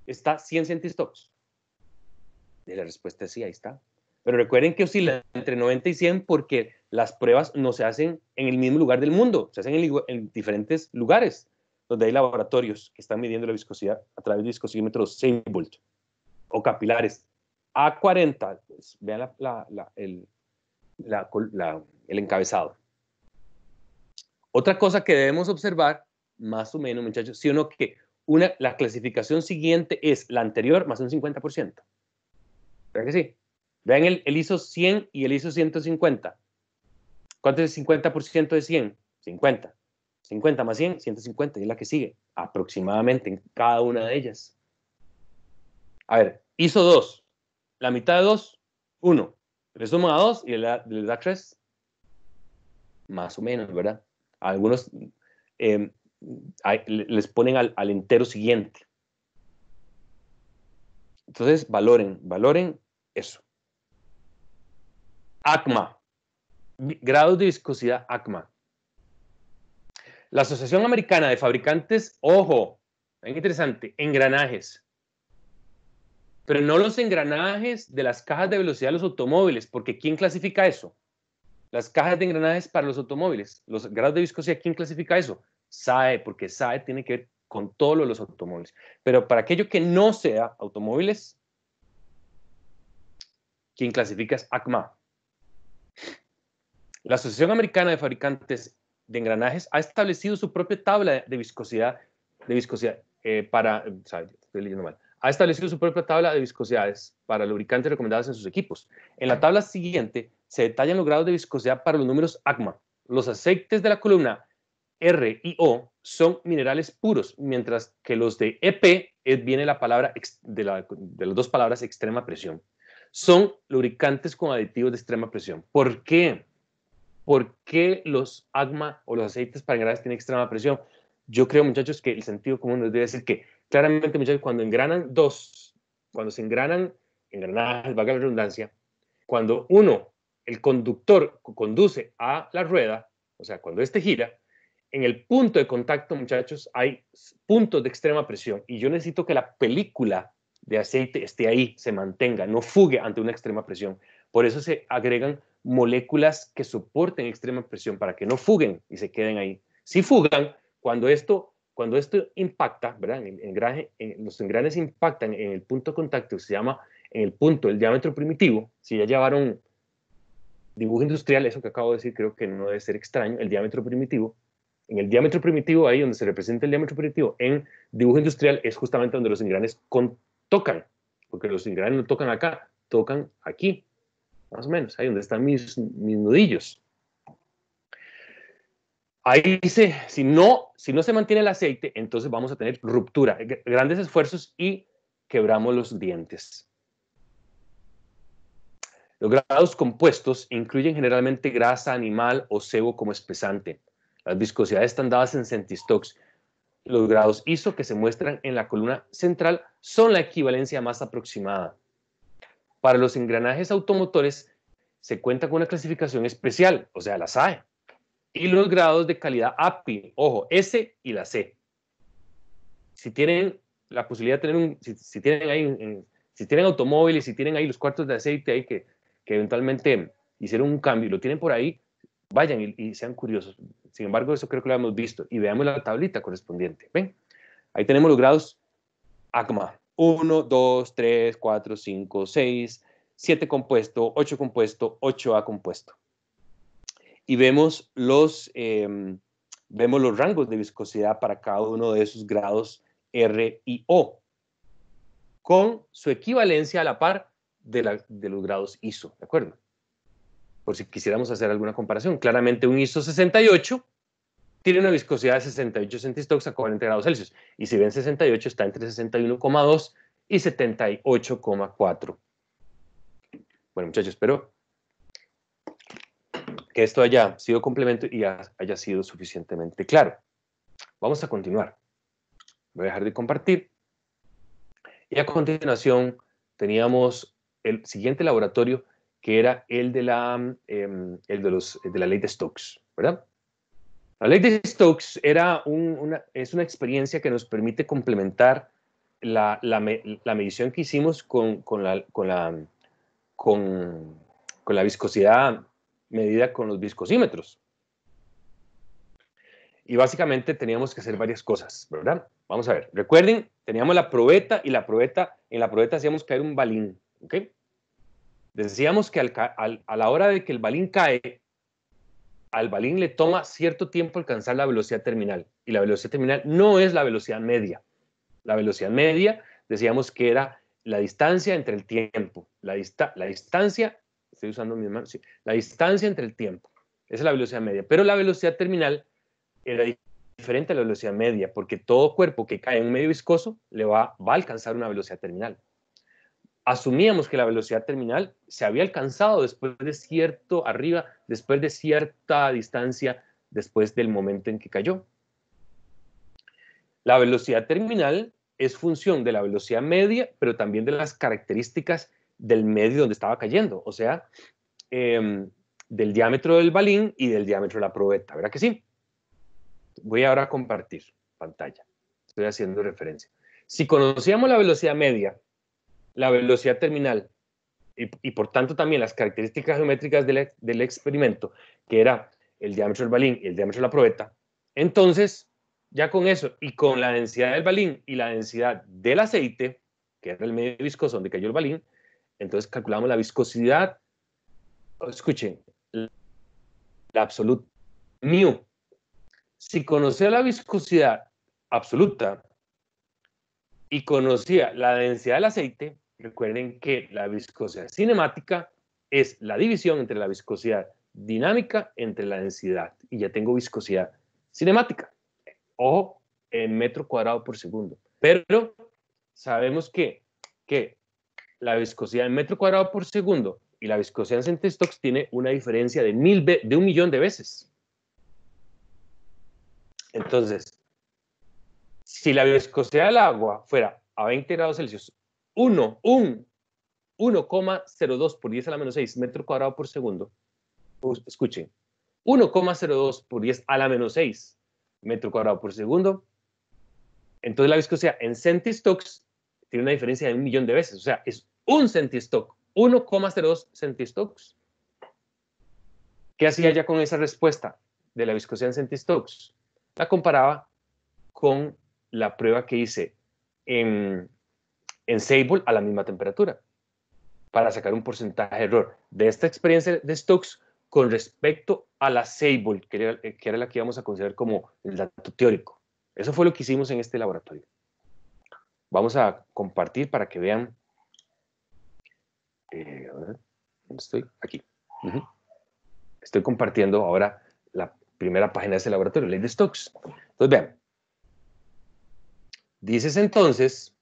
está 100 centistops? Y la respuesta es sí, ahí está. Pero recuerden que oscila entre 90 y 100 porque las pruebas no se hacen en el mismo lugar del mundo, se hacen en diferentes lugares donde hay laboratorios que están midiendo la viscosidad a través de viscosímetros Seibold o capilares. A40, pues, vean el encabezado. Otra cosa que debemos observar, más o menos, muchachos, sí o no, que la clasificación siguiente es la anterior más un 50%. ¿Verdad que sí? Vean el ISO 100 y el ISO 150. ¿Cuánto es el 50% de 100? 50. 50 más 100, 150, y es la que sigue, aproximadamente en cada una de ellas. A ver, ISO 2. La mitad de 2, 1. Le suma a 2 y le da 3. Más o menos, ¿verdad? Algunos les ponen al entero siguiente. Entonces, valoren eso. ACMA. Grados de viscosidad ACMA. La Asociación Americana de Fabricantes, ojo, es interesante, engranajes. Pero no los engranajes de las cajas de velocidad de los automóviles, porque ¿quién clasifica eso? Las cajas de engranajes para los automóviles, los grados de viscosidad, ¿quién clasifica eso? SAE, porque SAE tiene que ver con todo lo de los automóviles. Pero para aquello que no sea automóviles, ¿quién clasifica es ACMA. La Asociación Americana de Fabricantes de Engranajes ha establecido su propia tabla de viscosidad, estoy leyendo mal. Ha establecido su propia tabla de viscosidades para lubricantes recomendados en sus equipos. En la tabla siguiente se detallan los grados de viscosidad para los números ACMA. Los aceites de la columna R y O son minerales puros, mientras que los de EP viene la palabra de las dos palabras extrema presión. Son lubricantes con aditivos de extrema presión. ¿Por qué? ¿Por qué los ACMA o los aceites para engranajes tienen extrema presión? Yo creo, muchachos, que el sentido común nos debe decir que claramente, muchachos, cuando se engranan engranajes, valga la redundancia, cuando el conductor conduce a la rueda, o sea, cuando este gira, en el punto de contacto, muchachos, hay puntos de extrema presión y yo necesito que la película de aceite esté ahí, se mantenga, no fugue ante una extrema presión. Por eso se agregan moléculas que soporten extrema presión para que no fuguen y se queden ahí. Si fugan, cuando esto impacta, ¿verdad? Los engranes impactan en el punto de contacto, se llama en el punto del diámetro primitivo. Si ya llevaron dibujo industrial, eso que acabo de decir creo que no debe ser extraño, el diámetro primitivo. En el diámetro primitivo, ahí donde se representa el diámetro primitivo, en dibujo industrial es justamente donde los engranes tocan, porque los engranes no tocan acá, tocan aquí, más o menos, ahí donde están mis nudillos. Ahí dice, si no se mantiene el aceite, entonces vamos a tener ruptura, grandes esfuerzos y quebramos los dientes. Los grados compuestos incluyen generalmente grasa animal o sebo como espesante. Las viscosidades están dadas en centistocks. Los grados ISO que se muestran en la columna central son la equivalencia más aproximada. Para los engranajes automotores se cuenta con una clasificación especial, o sea, la SAE, y los grados de calidad API, ojo, S y la C. Si tienen la posibilidad de tener si tienen automóviles, si tienen ahí los cuartos de aceite ahí que eventualmente hicieron un cambio y lo tienen por ahí, vayan y sean curiosos. Sin embargo, eso creo que lo hemos visto. Y veamos la tablita correspondiente. ¿Ven? Ahí tenemos los grados ACMA. 1, 2, 3, 4, 5, 6, 7 compuesto, 8 compuesto, 8A compuesto. Y vemos los rangos de viscosidad para cada uno de esos grados R y O, con su equivalencia a la par de los grados ISO, ¿de acuerdo? Por si quisiéramos hacer alguna comparación. Claramente un ISO 68 tiene una viscosidad de 68 centistocks a 40 grados Celsius. Y si ven 68 está entre 61,2 y 78,4. Bueno, muchachos, espero que esto haya sido complemento y haya sido suficientemente claro. Vamos a continuar. Voy a dejar de compartir. Y a continuación teníamos el siguiente laboratorio, que era el de la ley de Stokes, ¿verdad? La ley de Stokes es una experiencia que nos permite complementar la medición que hicimos con la viscosidad medida con los viscosímetros. Y básicamente teníamos que hacer varias cosas, ¿verdad? Vamos a ver. Recuerden, teníamos la probeta y en la probeta hacíamos caer un balín, ¿ok? Decíamos que a la hora de que el balín cae, al balín le toma cierto tiempo alcanzar la velocidad terminal. Y la velocidad terminal no es la velocidad media. La velocidad media, decíamos que era la distancia entre el tiempo. La distancia, estoy usando mis manos, sí, la distancia entre el tiempo. Esa es la velocidad media. Pero la velocidad terminal era diferente a la velocidad media, porque todo cuerpo que cae en un medio viscoso va a alcanzar una velocidad terminal. Asumíamos que la velocidad terminal se había alcanzado después de cierta distancia, después del momento en que cayó. La velocidad terminal es función de la velocidad media, pero también de las características del medio donde estaba cayendo, o sea, del diámetro del balín y del diámetro de la probeta, ¿verdad que sí? Voy ahora a compartir pantalla. Estoy haciendo referencia. Si conocíamos la velocidad media, la velocidad terminal y por tanto también las características geométricas del experimento, que era el diámetro del balín y el diámetro de la probeta, entonces ya con eso y con la densidad del balín y la densidad del aceite, que era el medio viscoso donde cayó el balín, entonces calculamos la viscosidad. Escuchen, la absoluta, mu. Si conocía la viscosidad absoluta y conocía la densidad del aceite, recuerden que la viscosidad cinemática es la división entre la viscosidad dinámica entre la densidad. Y ya tengo viscosidad cinemática. Ojo, en metro cuadrado por segundo. Pero sabemos que la viscosidad en metro cuadrado por segundo y la viscosidad en centistocks tiene una diferencia de 1.000.000 de veces. Entonces, si la viscosidad del agua fuera a 20 grados Celsius, 1,02 por 10 a la menos 6 metro cuadrado por segundo, escuchen, 1,02 por 10 a la menos 6 metro cuadrado por segundo, entonces la viscosidad en centistocks tiene una diferencia de 1.000.000 de veces, o sea, es un centistock, 1,02 centistocks. ¿Qué hacía ya con esa respuesta de la viscosidad en centistocks? La comparaba con la prueba que hice en Sable a la misma temperatura para sacar un porcentaje de error de esta experiencia de Stokes con respecto a la Sable, que era la que íbamos a considerar como el dato teórico. Eso fue lo que hicimos en este laboratorio. Vamos a compartir para que vean. A ver, ¿dónde estoy? Aquí. Estoy compartiendo ahora la primera página de ese laboratorio, ley de Stokes. Entonces, vean. Dices entonces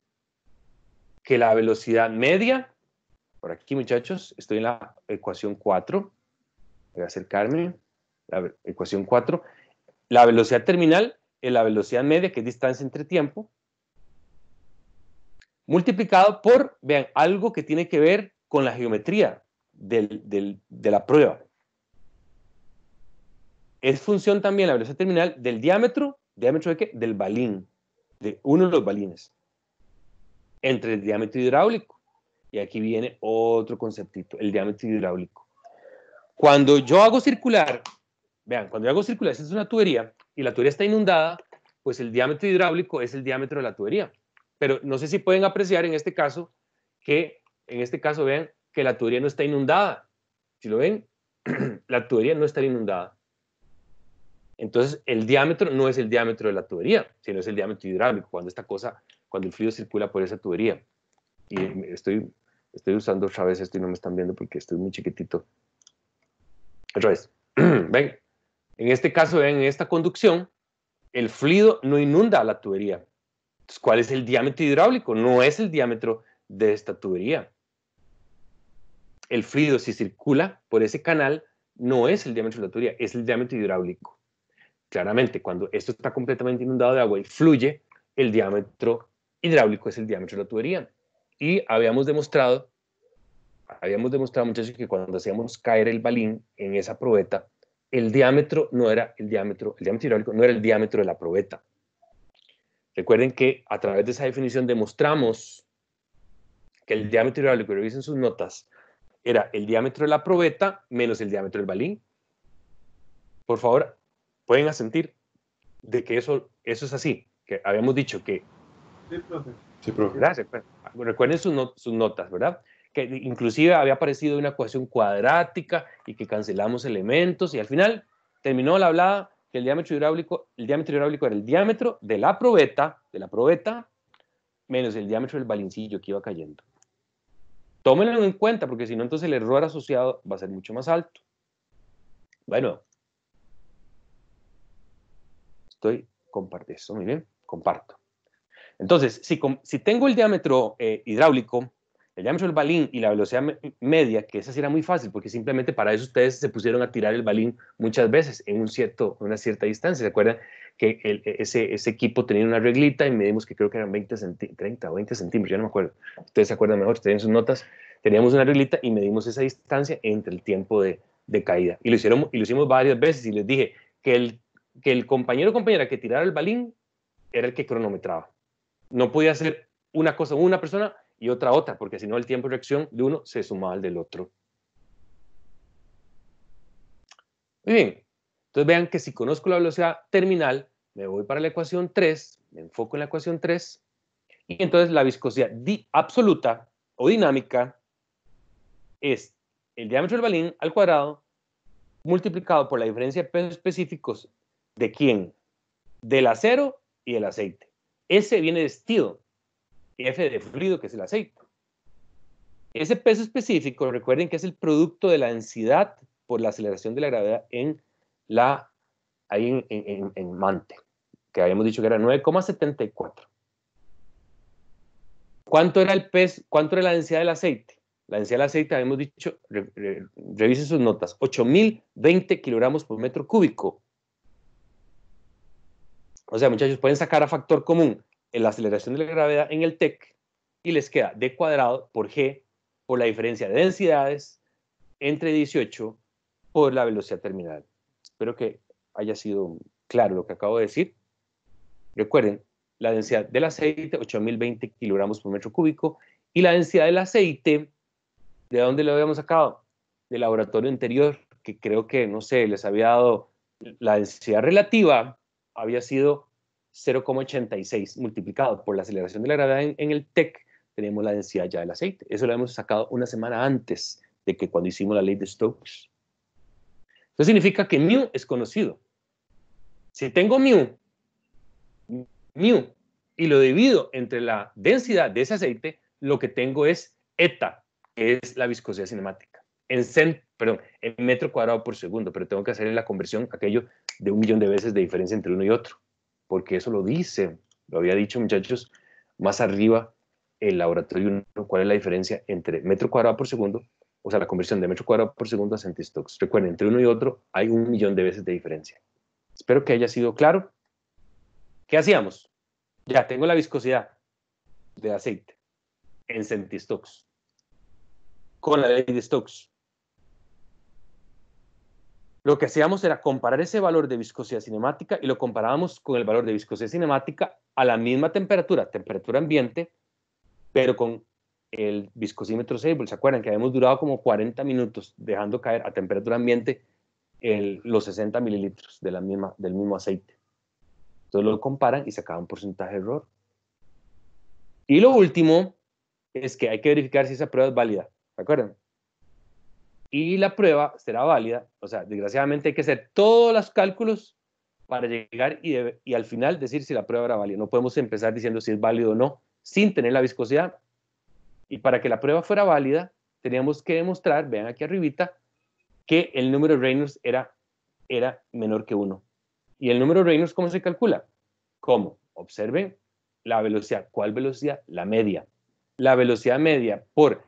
que la velocidad media, por aquí muchachos, estoy en la ecuación 4, voy a acercarme, la ecuación 4, la velocidad terminal es la velocidad media, que es distancia entre tiempo, multiplicado por, vean, algo que tiene que ver con la geometría de la prueba. Es función también la velocidad terminal del diámetro ¿de qué? Del balín, de uno de los balines, entre el diámetro hidráulico. Y aquí viene otro conceptito, el diámetro hidráulico. Cuando yo hago circular, vean, cuando yo hago circular, esta es una tubería, y la tubería está inundada, pues el diámetro hidráulico es el diámetro de la tubería. Pero no sé si pueden apreciar en este caso, vean, que la tubería no está inundada. Si lo ven, la tubería no está inundada. Entonces, el diámetro no es el diámetro de la tubería, sino es el diámetro hidráulico, cuando el fluido circula por esa tubería. Y estoy usando otra vez esto y no me están viendo porque estoy muy chiquitito. Otra vez. Ven, en este caso, ven, en esta conducción, el fluido no inunda la tubería. Entonces, ¿cuál es el diámetro hidráulico? No es el diámetro de esta tubería. El fluido, si circula por ese canal, no es el diámetro de la tubería, es el diámetro hidráulico. Claramente, cuando esto está completamente inundado de agua y fluye, el diámetro hidráulico es el diámetro de la tubería. Y habíamos demostrado, muchachos, que cuando hacíamos caer el balín en esa probeta, el diámetro hidráulico no era el diámetro de la probeta. Recuerden que a través de esa definición demostramos que el diámetro hidráulico, revisen sus notas, era el diámetro de la probeta menos el diámetro del balín. Por favor, pueden asentir de que eso es así, que habíamos dicho que... Sí, profe. Sí, profe. Gracias. Recuerden sus notas, ¿verdad? Que inclusive había aparecido una ecuación cuadrática y que cancelamos elementos y al final terminó la hablada que el diámetro hidráulico era el diámetro de la probeta menos el diámetro del balincillo que iba cayendo. Tómenlo en cuenta porque si no, entonces el error asociado va a ser mucho más alto. Bueno. Comparto. Muy bien, comparto. Entonces, si tengo el diámetro hidráulico, el diámetro del balín y la velocidad media, que esa sí era muy fácil, porque simplemente para eso ustedes se pusieron a tirar el balín muchas veces en una cierta distancia. ¿Se acuerdan que ese equipo tenía una reglita y medimos que creo que eran 30 o 20 centímetros, ya no me acuerdo. Ustedes se acuerdan mejor, ustedes en sus notas, teníamos una reglita y medimos esa distancia entre el tiempo de caída. Y lo hicimos varias veces y les dije que el compañero o compañera que tirara el balín era el que cronometraba. No podía ser una cosa una persona y otra, porque si no el tiempo de reacción de uno se sumaba al del otro. Muy bien. Entonces vean que si conozco la velocidad terminal, me voy para la ecuación 3, me enfoco en la ecuación 3, y entonces la viscosidad absoluta o dinámica es el diámetro del balín al cuadrado multiplicado por la diferencia de pesos específicos de quién, del acero y del aceite. S viene de estilo, F de fluido, que es el aceite. Ese peso específico, recuerden que es el producto de la densidad por la aceleración de la gravedad ahí en Mante, que habíamos dicho que era 9,74. ¿Cuánto era la densidad del aceite? La densidad del aceite, habíamos dicho, revisen sus notas, 8.020 kilogramos por metro cúbico. O sea, muchachos, pueden sacar a factor común en la aceleración de la gravedad en el TEC y les queda D cuadrado por G por la diferencia de densidades entre 18 por la velocidad terminal. Espero que haya sido claro lo que acabo de decir. Recuerden, la densidad del aceite, 8.020 kilogramos por metro cúbico, y la densidad del aceite, ¿de dónde lo habíamos sacado? Del laboratorio anterior, que creo que, no sé, les había dado la densidad relativa, había sido 0,86 multiplicado por la aceleración de la gravedad en el TEC, tenemos la densidad ya del aceite. Eso lo hemos sacado una semana antes de que cuando hicimos la ley de Stokes. Eso significa que μ es conocido. Si tengo μ y lo divido entre la densidad de ese aceite, lo que tengo es eta, que es la viscosidad cinemática, en metro cuadrado por segundo, pero tengo que hacer la conversión aquello de 1.000.000 de veces de diferencia entre uno y otro, porque eso lo dice, lo había dicho, muchachos, más arriba el laboratorio 1, cuál es la diferencia entre metro cuadrado por segundo, o sea, la conversión de metro cuadrado por segundo a centistokes. Recuerden, entre uno y otro hay 1.000.000 de veces de diferencia. Espero que haya sido claro. ¿Qué hacíamos? Ya tengo la viscosidad de aceite en centistokes con la ley de Stokes. Lo que hacíamos era comparar ese valor de viscosidad cinemática y lo comparábamos con el valor de viscosidad cinemática a la misma temperatura ambiente, pero con el viscosímetro Sable. ¿Se acuerdan que habíamos durado como 40 minutos dejando caer a temperatura ambiente los 60 mililitros del mismo aceite? Entonces lo comparan y sacaban un porcentaje de error. Y lo último es que hay que verificar si esa prueba es válida. ¿Se acuerdan? Y la prueba será válida, o sea, desgraciadamente hay que hacer todos los cálculos para llegar y al final decir si la prueba era válida. No podemos empezar diciendo si es válido o no, sin tener la viscosidad. Y para que la prueba fuera válida, teníamos que demostrar, vean aquí arribita, que el número de Reynolds era menor que 1. ¿Y el número de Reynolds cómo se calcula? ¿Cómo? Observen la velocidad. ¿Cuál velocidad? La media. La velocidad media por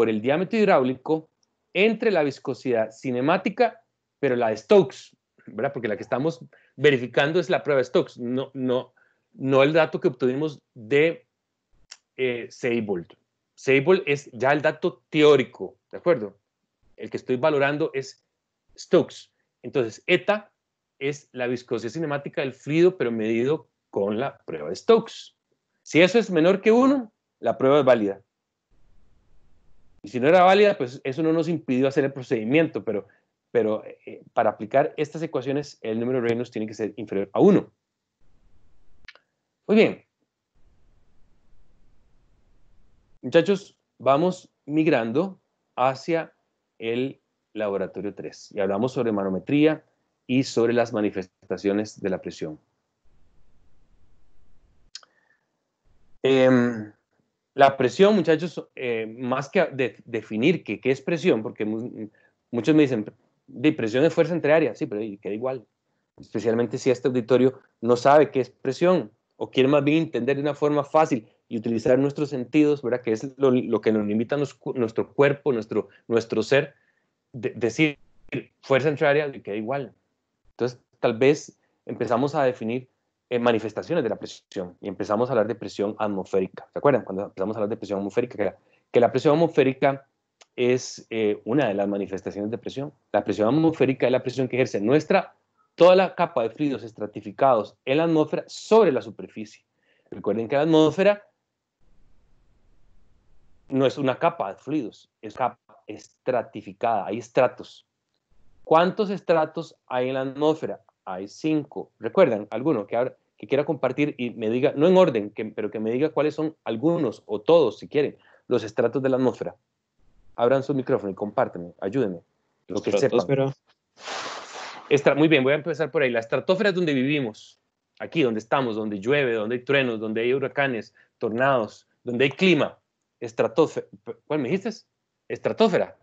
el diámetro hidráulico entre la viscosidad cinemática, pero la de Stokes, ¿verdad? Porque la que estamos verificando es la prueba de Stokes, no el dato que obtuvimos de Sable. Sable es ya el dato teórico, ¿de acuerdo? El que estoy valorando es Stokes. Entonces, eta es la viscosidad cinemática del fluido, pero medido con la prueba de Stokes. Si eso es menor que 1, la prueba es válida. Y si no era válida, pues eso no nos impidió hacer el procedimiento, pero para aplicar estas ecuaciones, el número de Reynolds tiene que ser inferior a 1. Muy bien. Muchachos, vamos migrando hacia el laboratorio 3 y hablamos sobre manometría y sobre las manifestaciones de la presión. La presión, muchachos, más que definir qué es presión, porque muchos me dicen, de presión es fuerza entre áreas, sí, pero queda igual. Especialmente si este auditorio no sabe qué es presión o quiere más bien entender de una forma fácil y utilizar nuestros sentidos, ¿verdad? Que es lo que nos limita nuestro cuerpo, nuestro ser, decir fuerza entre áreas, queda igual. Entonces, tal vez empezamos a definir manifestaciones de la presión y empezamos a hablar de presión atmosférica. ¿Se acuerdan? Cuando empezamos a hablar de presión atmosférica, que la presión atmosférica es una de las manifestaciones de presión. La presión atmosférica es la presión que ejerce toda la capa de fluidos estratificados en la atmósfera sobre la superficie. Recuerden que la atmósfera no es una capa de fluidos, es capa estratificada, hay estratos. ¿Cuántos estratos hay en la atmósfera? Hay 5. ¿Recuerdan? ¿Alguno que quiera compartir y me diga, no en orden, pero que me diga cuáles son algunos o todos, si quieren, los estratos de la atmósfera? Abran su micrófono y compártanme, ayúdenme. Lo que sepan. Muy bien, voy a empezar por ahí. La estratosfera es donde vivimos, aquí donde estamos, donde llueve, donde hay truenos, donde hay huracanes, tornados, donde hay clima. Estratosfera. ¿Cuál me dijiste? Estratosfera.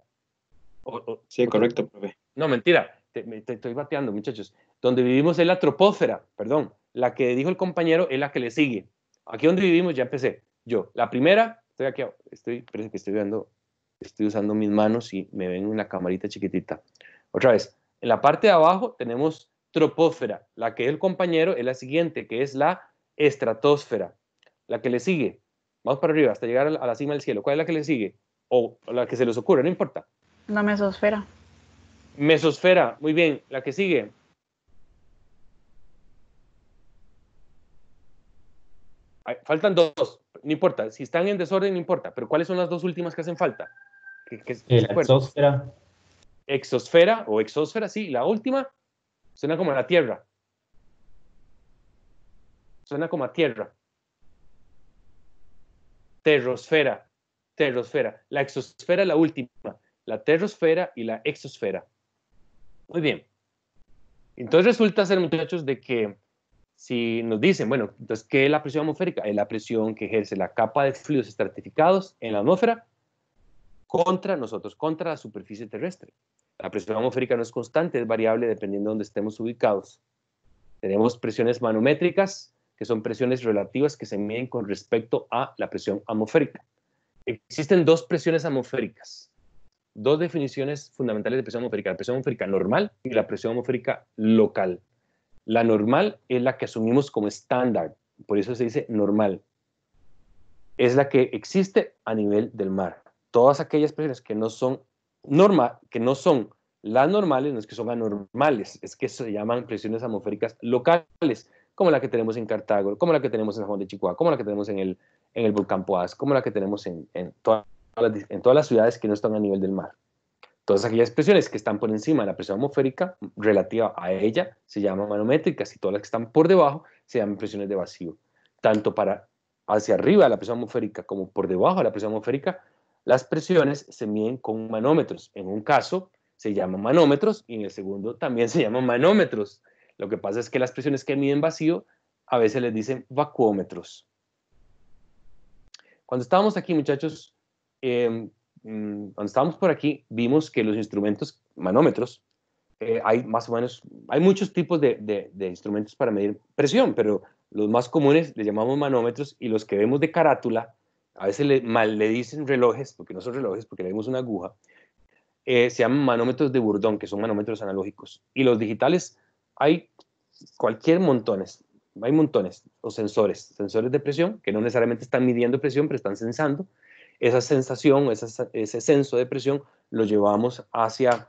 Sí, correcto, profe. No, mentira. Te estoy bateando, muchachos. Donde vivimos es la troposfera, perdón. La que dijo el compañero es la que le sigue. Aquí donde vivimos ya empecé. Yo, la primera, estoy aquí, parece que estoy usando mis manos y me ven en una camarita chiquitita. Otra vez, en la parte de abajo tenemos troposfera. La que es el compañero es la siguiente, que es la estratosfera. La que le sigue, vamos para arriba hasta llegar a la cima del cielo. ¿Cuál es la que le sigue? O la que se les ocurra, no importa. La mesosfera. Mesosfera, muy bien. La que sigue. Faltan dos, no importa. Si están en desorden, no importa. Pero ¿cuáles son las dos últimas que hacen falta? La exosfera. Exosfera o exósfera, sí. La última suena como a la Tierra. Suena como a Tierra. Terrosfera. Terrosfera. La exosfera es la última. La terrosfera y la exosfera. Muy bien. Entonces resulta ser, muchachos, de que si nos dicen, bueno, entonces, ¿qué es la presión atmosférica? Es la presión que ejerce la capa de fluidos estratificados en la atmósfera contra nosotros, contra la superficie terrestre. La presión atmosférica no es constante, es variable dependiendo de donde estemos ubicados. Tenemos presiones manométricas, que son presiones relativas que se miden con respecto a la presión atmosférica. Existen dos presiones atmosféricas, dos definiciones fundamentales de presión atmosférica: la presión atmosférica normal y la presión atmosférica local. La normal es la que asumimos como estándar, por eso se dice normal. Es la que existe a nivel del mar. Todas aquellas presiones que no son las normales, no es que son anormales, es que se llaman presiones atmosféricas locales, como la que tenemos en Cartago, como la que tenemos en San Juan de Chihuahua, como la que tenemos en el volcán Poás, como la que tenemos en todas las ciudades que no están a nivel del mar. Todas aquellas presiones que están por encima de la presión atmosférica relativa a ella se llaman manométricas, y todas las que están por debajo se llaman presiones de vacío. Tanto para hacia arriba de la presión atmosférica como por debajo de la presión atmosférica, las presiones se miden con manómetros. En un caso se llaman manómetros y en el segundo también se llaman manómetros. Lo que pasa es que las presiones que miden vacío a veces les dicen vacuómetros. Cuando estábamos aquí, muchachos, cuando estábamos por aquí, vimos que los instrumentos, manómetros, hay muchos tipos de instrumentos para medir presión, pero los más comunes les llamamos manómetros, y los que vemos de carátula, a veces le dicen relojes, porque no son relojes, porque le vemos una aguja, se llaman manómetros de Bourdon, que son manómetros analógicos. Y los digitales hay hay montones, o sensores de presión, que no necesariamente están midiendo presión, pero están sensando. Esa sensación, ese censo de presión, lo llevamos hacia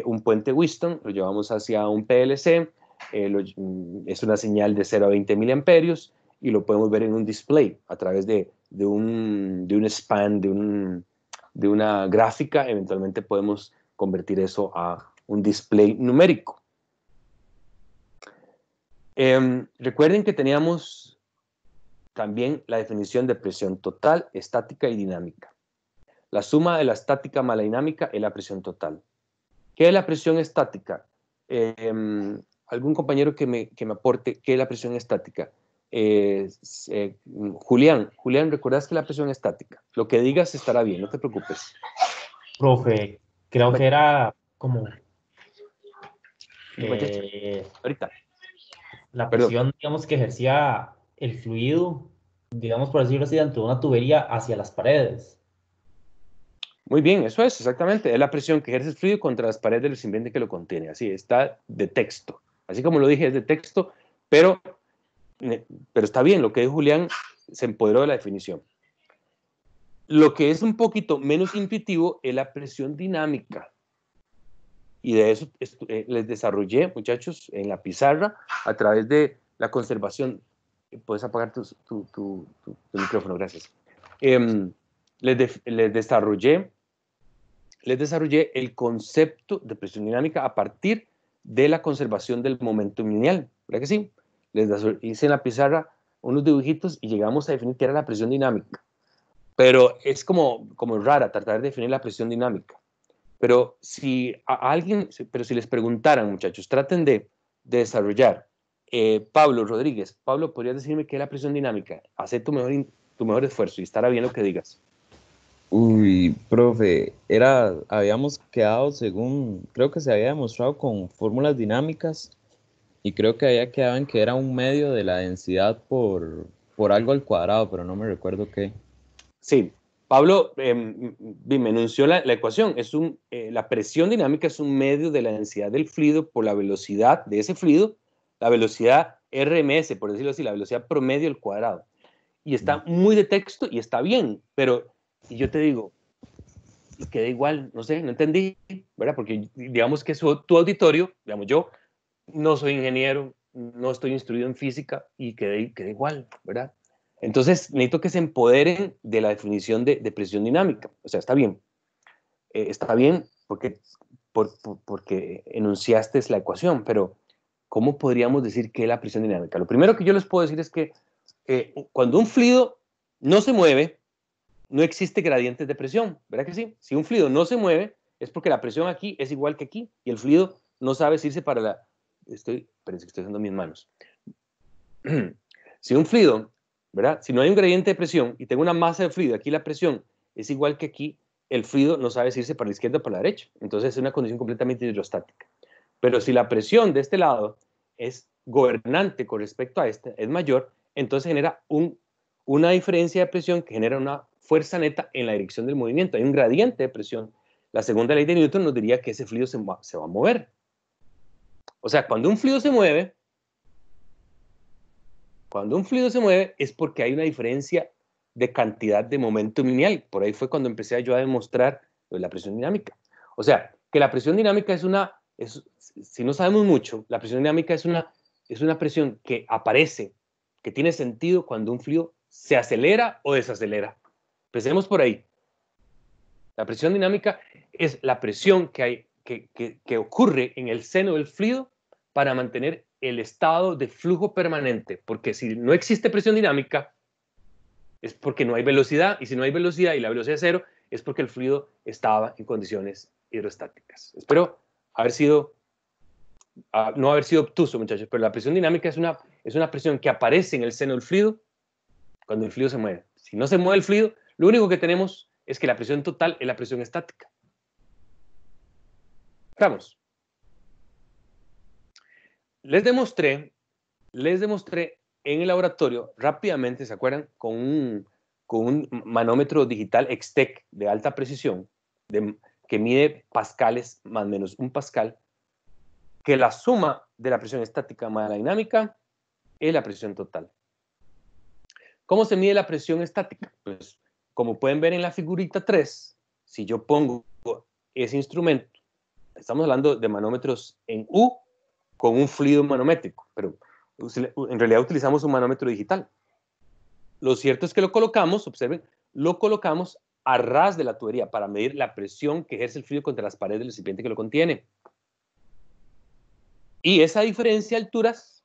un puente Whiston, lo llevamos hacia un PLC, es una señal de 0 a 20 miliamperios, y lo podemos ver en un display a través de un span, de una gráfica. Eventualmente podemos convertir eso a un display numérico. Recuerden que teníamos también la definición de presión total, estática y dinámica. La suma de la estática más la dinámica es la presión total. ¿Qué es la presión estática? ¿Algún compañero que me aporte qué es la presión estática? Julián, ¿recuerdas que la presión estática? Lo que digas estará bien, no te preocupes. Profe, creo que era como... ahorita. La presión, digamos, que ejercía el fluido, digamos, por decirlo así, dentro de una tubería hacia las paredes. Muy bien, eso es exactamente. Es la presión que ejerce el fluido contra las paredes del recipiente que lo contiene. Así está de texto. Así como lo dije, es de texto, pero está bien. Lo que dijo Julián se empoderó de la definición. Lo que es un poquito menos intuitivo es la presión dinámica. Y de eso les desarrollé, muchachos, en la pizarra, a través de la conservación. Puedes apagar tu micrófono, gracias. Les desarrollé el concepto de presión dinámica a partir de la conservación del momento lineal. ¿Verdad que sí? Hice en la pizarra unos dibujitos y llegamos a definir qué era la presión dinámica. Pero es como rara tratar de definir la presión dinámica. Pero si a alguien, pero si les preguntaran, muchachos, traten de desarrollar. Pablo Rodríguez, Pablo, ¿podrías decirme qué es la presión dinámica? Haz tu mejor esfuerzo y estará bien lo que digas. Uy, profe, habíamos quedado según, creo que se había demostrado con fórmulas dinámicas y creo que había quedado en que era un medio de la densidad por algo al cuadrado, pero no me recuerdo qué. Sí, Pablo me enunció la ecuación. La presión dinámica es un medio de la densidad del fluido por la velocidad de ese fluido, la velocidad RMS, por decirlo así, la velocidad promedio al cuadrado. Y está muy de texto y está bien, pero y yo te digo, y queda igual, no sé, no entendí, ¿verdad? Porque digamos que tu auditorio, digamos, yo no soy ingeniero, no estoy instruido en física y quedé igual, ¿verdad? Entonces necesito que se empoderen de la definición de presión dinámica. O sea, está bien porque enunciaste la ecuación, pero ¿cómo podríamos decir qué es la presión dinámica? Lo primero que yo les puedo decir es que cuando un fluido no se mueve, no existe gradientes de presión, ¿verdad que sí? Si un fluido no se mueve, es porque la presión aquí es igual que aquí, y el fluido no sabe si irse para la... Espérense que estoy usando mis manos. Si un fluido, ¿verdad? Si no hay un gradiente de presión y tengo una masa de fluido, aquí la presión es igual que aquí, el fluido no sabe si irse para la izquierda o para la derecha. Entonces es una condición completamente hidrostática. Pero si la presión de este lado es gobernante con respecto a esta, es mayor, entonces genera una diferencia de presión que genera una fuerza neta en la dirección del movimiento. Hay un gradiente de presión. La segunda ley de Newton nos diría que ese fluido se va a mover. O sea, cuando un fluido se mueve es porque hay una diferencia de cantidad de momento lineal. Por ahí fue cuando empecé yo a demostrar la presión dinámica. O sea, que la presión dinámica si no sabemos mucho, la presión dinámica es una presión que aparece, que tiene sentido cuando un fluido se acelera o desacelera. Empecemos por ahí. La presión dinámica es la presión que ocurre en el seno del fluido para mantener el estado de flujo permanente, porque si no existe presión dinámica, es porque no hay velocidad, y si no hay velocidad y la velocidad es cero, es porque el fluido estaba en condiciones hidrostáticas. Espero no haber sido obtuso, muchachos, pero la presión dinámica es una presión que aparece en el seno del fluido cuando el fluido se mueve. Si no se mueve el fluido, lo único que tenemos es que la presión total es la presión estática. Vamos. Les demostré en el laboratorio rápidamente, ¿se acuerdan? Con un manómetro digital Extec de alta precisión que mide pascales más o menos 1 pascal, que la suma de la presión estática más la dinámica es la presión total. ¿Cómo se mide la presión estática? Pues como pueden ver en la figurita 3, si yo pongo ese instrumento, estamos hablando de manómetros en U con un fluido manométrico, pero en realidad utilizamos un manómetro digital. Lo cierto es que observen, lo colocamos a ras de la tubería para medir la presión que ejerce el fluido contra las paredes del recipiente que lo contiene. Y esa diferencia de alturas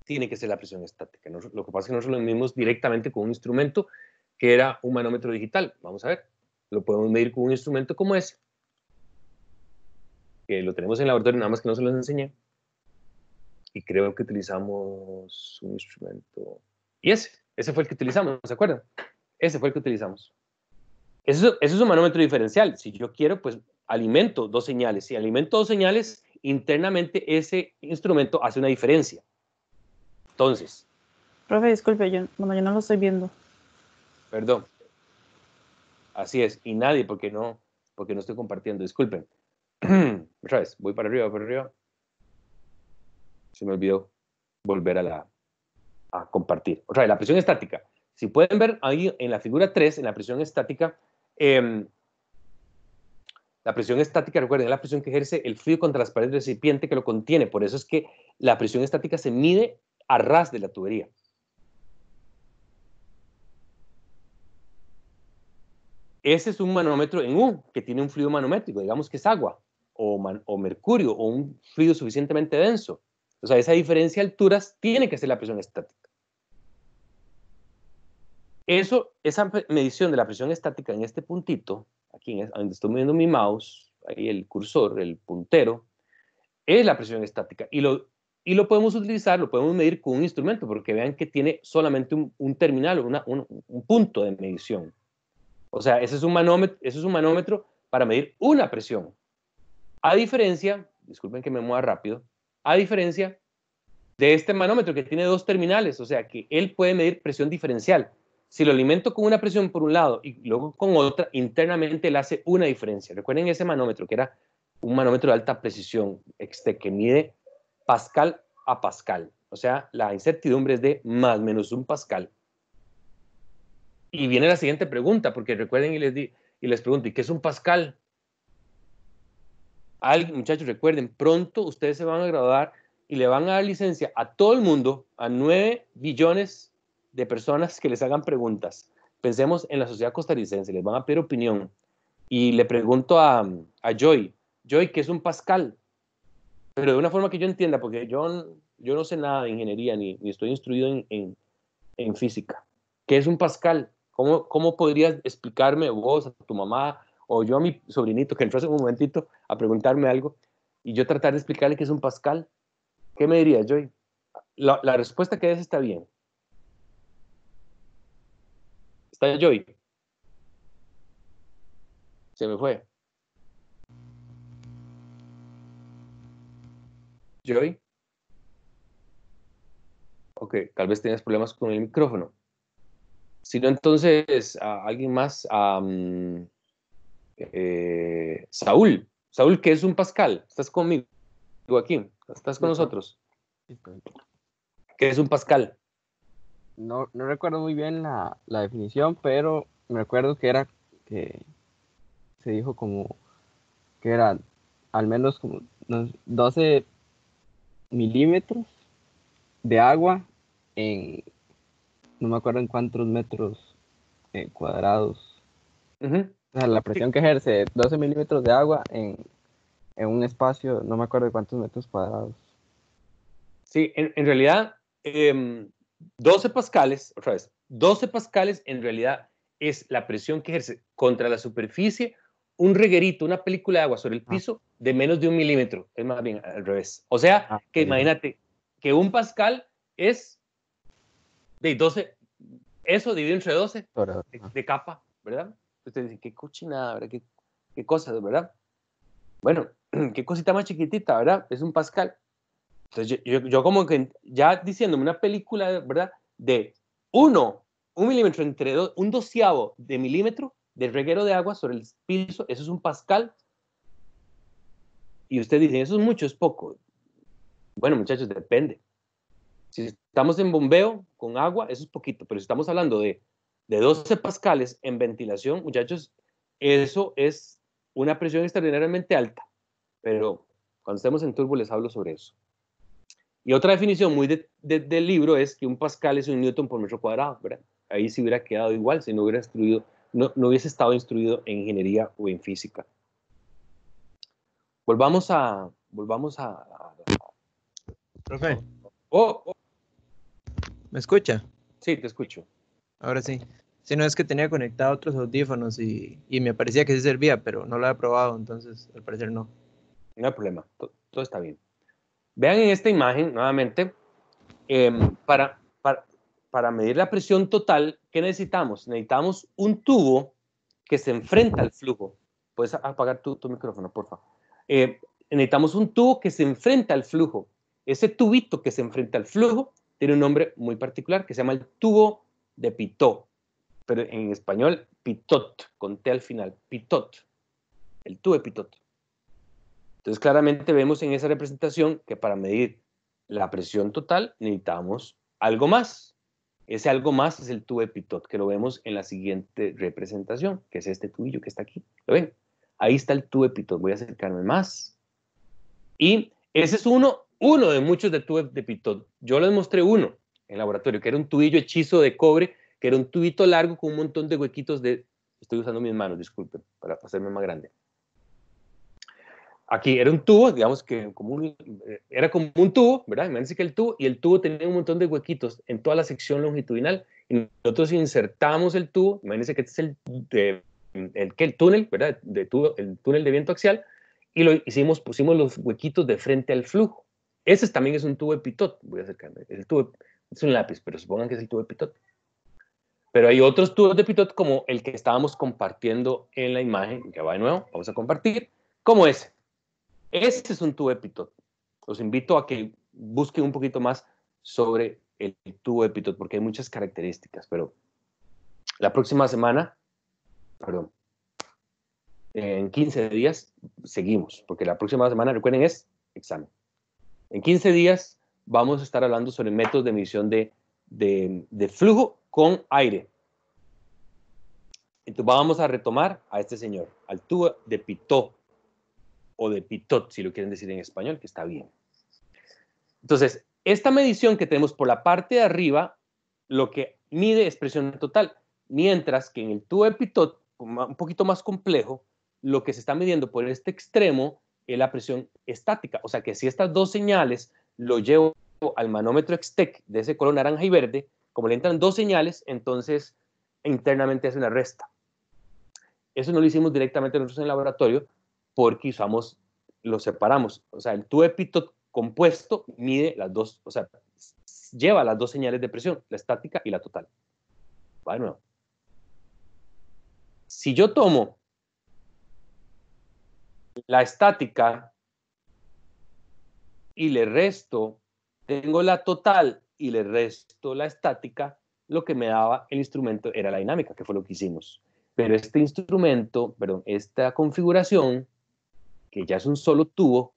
tiene que ser la presión estática. Lo que pasa es que nosotros lo medimos directamente con un instrumento que era un manómetro digital. Vamos a ver, lo podemos medir con un instrumento como ese, que lo tenemos en el laboratorio, nada más que no se los enseñé. Y creo que utilizamos un instrumento. Y ese fue el que utilizamos, ¿se acuerdan? Ese fue el que utilizamos. Eso es un manómetro diferencial. Si yo quiero, pues alimento 2 señales. Si alimento 2 señales, internamente ese instrumento hace una diferencia. Entonces. Profe, disculpe, yo no lo estoy viendo. Perdón. Así es. Y nadie, porque no estoy compartiendo. Disculpen. Otra vez, voy para arriba. Se me olvidó volver a compartir. Otra vez, la presión estática. Si pueden ver ahí en la figura 3, en la presión estática, la presión estática, recuerden, es la presión que ejerce el fluido contra las paredes del recipiente que lo contiene. Por eso es que la presión estática se mide a ras de la tubería. Ese es un manómetro en U, que tiene un fluido manométrico, digamos que es agua, o mercurio, o un fluido suficientemente denso. O sea, esa diferencia de alturas tiene que ser la presión estática. Esa medición de la presión estática en este puntito, aquí, donde estoy moviendo mi mouse, ahí el cursor, el puntero, es la presión estática. Y lo podemos utilizar, lo podemos medir con un instrumento, porque vean que tiene solamente un terminal, un punto de medición. O sea, ese es un manómetro para medir una presión. A diferencia, disculpen que me mueva rápido, a diferencia de este manómetro que tiene 2 terminales, o sea que él puede medir presión diferencial. Si lo alimento con una presión por un lado y luego con otra, internamente él hace una diferencia. Recuerden ese manómetro que era un manómetro de alta precisión, que mide pascal a pascal. O sea, la incertidumbre es de más menos 1 pascal. Y viene la siguiente pregunta, porque recuerden y les pregunto, ¿y qué es un pascal? Muchachos, recuerden, pronto ustedes se van a graduar y le van a dar licencia a todo el mundo, a 9 billones de personas que les hagan preguntas. Pensemos en la sociedad costarricense, les van a pedir opinión. Y le pregunto a Joy, ¿qué es un pascal? Pero de una forma que yo entienda, porque yo no sé nada de ingeniería, ni estoy instruido en física. ¿Qué es un pascal? ¿Cómo podrías explicarme vos, a tu mamá, o yo a mi sobrinito, que entró hace un momentito a preguntarme algo, y yo tratar de explicarle qué es un pascal? ¿Qué me dirías, Joy? La respuesta que des está bien. ¿Está Joy? Se me fue. Joy. Ok, tal vez tenías problemas con el micrófono. Si no, entonces, alguien más. Saúl. Saúl, ¿qué es un pascal? ¿Estás conmigo aquí? ¿Estás con nosotros? ¿Qué es un pascal? No recuerdo muy bien la definición, pero me recuerdo que se dijo como que era al menos como 12 milímetros de agua en, no me acuerdo en cuántos metros cuadrados. Uh-huh. O sea, la presión que ejerce 12 milímetros de agua en un espacio, no me acuerdo de cuántos metros cuadrados. Sí, en realidad, 12 pascales, otra vez, 12 pascales en realidad es la presión que ejerce contra la superficie un reguerito, una película de agua sobre el piso de menos de 1 milímetro. Es más bien al revés. O sea, que imagínate que 1 pascal es de 12, eso dividido entre 12 de capa, ¿verdad? Ustedes dicen, qué cochinada, ¿verdad? Qué cosas, ¿verdad? Bueno, qué cosita más chiquitita, ¿verdad? Es 1 pascal. Entonces yo como que ya diciéndome una película, ¿verdad? De 1 milímetro entre un doceavo de milímetro de reguero de agua sobre el piso, eso es 1 pascal. Y usted dice, eso es mucho, es poco. Bueno, muchachos, depende. Si estamos en bombeo con agua, eso es poquito, pero si estamos hablando de 12 pascales en ventilación, muchachos, eso es una presión extraordinariamente alta. Pero cuando estemos en turbo les hablo sobre eso. Y otra definición muy del libro es que 1 pascal es 1 newton por metro cuadrado, ¿verdad? Ahí sí hubiera quedado igual si no hubiese estado instruido en ingeniería o en física. Volvamos a Profe, Oh, ¿me escucha? sí, te escucho. Ahora sí. Si no, es que tenía conectado otros audífonos y me parecía que sí servía, pero no lo había probado, entonces al parecer no. No hay problema, todo está bien. Vean en esta imagen, nuevamente, para medir la presión total, ¿qué necesitamos? Necesitamos un tubo que se enfrenta al flujo. Puedes apagar tu micrófono, por favor. Necesitamos un tubo que se enfrenta al flujo. Ese tubito que se enfrenta al flujo tiene un nombre muy particular que se llama el tubo de Pitot, pero en español, Pitot, con T al final, Pitot, el tubo de Pitot. Entonces, claramente vemos en esa representación que para medir la presión total necesitamos algo más. Ese algo más es el tubo de Pitot, que lo vemos en la siguiente representación, que es este tubillo que está aquí. ¿Lo ven? Ahí está el tubo de Pitot. Voy a acercarme más. Y ese es uno de muchos de tubos de Pitot. Yo les mostré uno en el laboratorio, que era un tubillo hechizo de cobre, que era un tubito largo con un montón de huequitos de... Estoy usando mis manos, disculpen, para hacerme más grande. Aquí era un tubo, digamos que era como un tubo, ¿verdad? Imagínense que el tubo tenía un montón de huequitos en toda la sección longitudinal y nosotros insertamos el tubo, imagínense que este es el el túnel, ¿verdad? El túnel de viento axial, y pusimos los huequitos de frente al flujo. Ese también es un tubo de Pitot. Voy a acercarme. Es un lápiz, pero supongan que es el tubo de Pitot. Pero hay otros tubos de Pitot como el que estábamos compartiendo en la imagen, que va de nuevo, vamos a compartir, como ese. Este es un tubo de Pitot. Los invito a que busquen un poquito más sobre el tubo de Pitot, porque hay muchas características, pero la próxima semana, perdón, en 15 días seguimos, porque la próxima semana, recuerden, es examen. En 15 días vamos a estar hablando sobre métodos de medición de flujo con aire. Entonces vamos a retomar a este señor, al tubo de Pitot, o de Pitot, si lo quieren decir en español, que está bien. Entonces, esta medición que tenemos por la parte de arriba, lo que mide es presión total, mientras que en el tubo de Pitot, un poquito más complejo, lo que se está midiendo por este extremo es la presión estática. O sea que si estas dos señales lo llevo al manómetro Extec de ese color naranja y verde, como le entran dos señales, entonces internamente hace una resta. Eso no lo hicimos directamente nosotros en el laboratorio porque lo separamos. O sea, el tubo de Pitot compuesto mide las dos, o sea, lleva las dos señales de presión, la estática y la total. Bueno, si yo tomo la estática y le resto, tengo la total y le resto la estática, lo que me daba el instrumento era la dinámica, que fue lo que hicimos. Pero este instrumento, perdón, esta configuración, que ya es un solo tubo,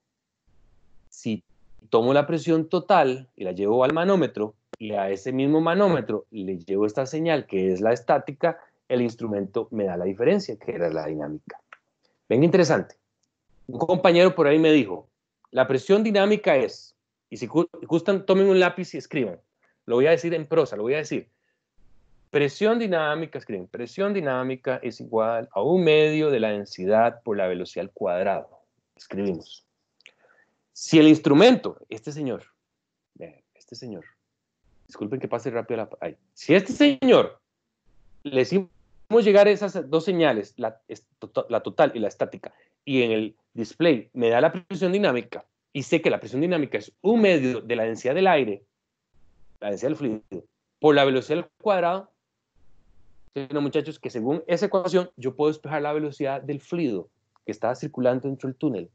si tomo la presión total y la llevo al manómetro, y a ese mismo manómetro le llevo esta señal que es la estática, el instrumento me da la diferencia, que era la dinámica. Ven, interesante. Un compañero por ahí me dijo, la presión dinámica es, y si gustan, tomen un lápiz y escriban. Lo voy a decir en prosa, lo voy a decir. Presión dinámica, escriben, presión dinámica es igual a 1/2 de la densidad por la velocidad al cuadrado. Escribimos. Si el instrumento, este señor, disculpen que pase rápido ahí. Si este señor le hicimos llegar esas dos señales, la total y la estática, y en el display me da la presión dinámica, y sé que la presión dinámica es 1/2 de la densidad del aire, la densidad del fluido, por la velocidad al cuadrado, sino, muchachos, que según esa ecuación yo puedo despejar la velocidad del fluido que está circulando dentro del túnel.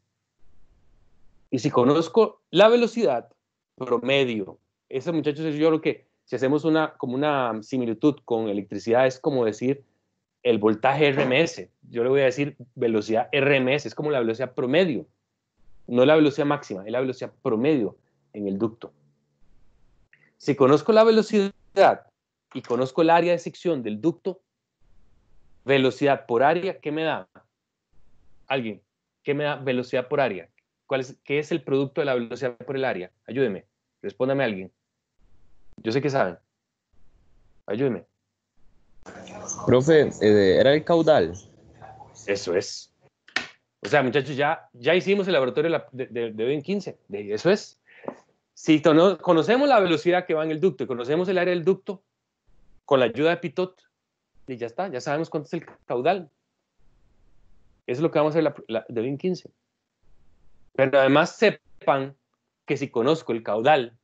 Y si conozco la velocidad promedio, eso, muchachos, yo creo que si hacemos como una similitud con electricidad, es como decir el voltaje RMS. Yo le voy a decir velocidad RMS, es como la velocidad promedio. No la velocidad máxima, es la velocidad promedio en el ducto. Si conozco la velocidad y conozco el área de sección del ducto, velocidad por área, ¿qué me da? ¿Alguien? ¿Qué me da velocidad por área? ¿Qué es el producto de la velocidad por el área? Ayúdeme. Respóndame a alguien. Yo sé que saben. Ayúdeme. Profe, era el caudal. Eso es. O sea, muchachos, ya hicimos el laboratorio de hoy en 15. Eso es. Si conocemos la velocidad que va en el ducto y conocemos el área del ducto, con la ayuda de Pitot, y ya está, ya sabemos cuánto es el caudal. Eso es lo que vamos a hacer de hoy en 15. Pero además sepan que si conozco el caudal,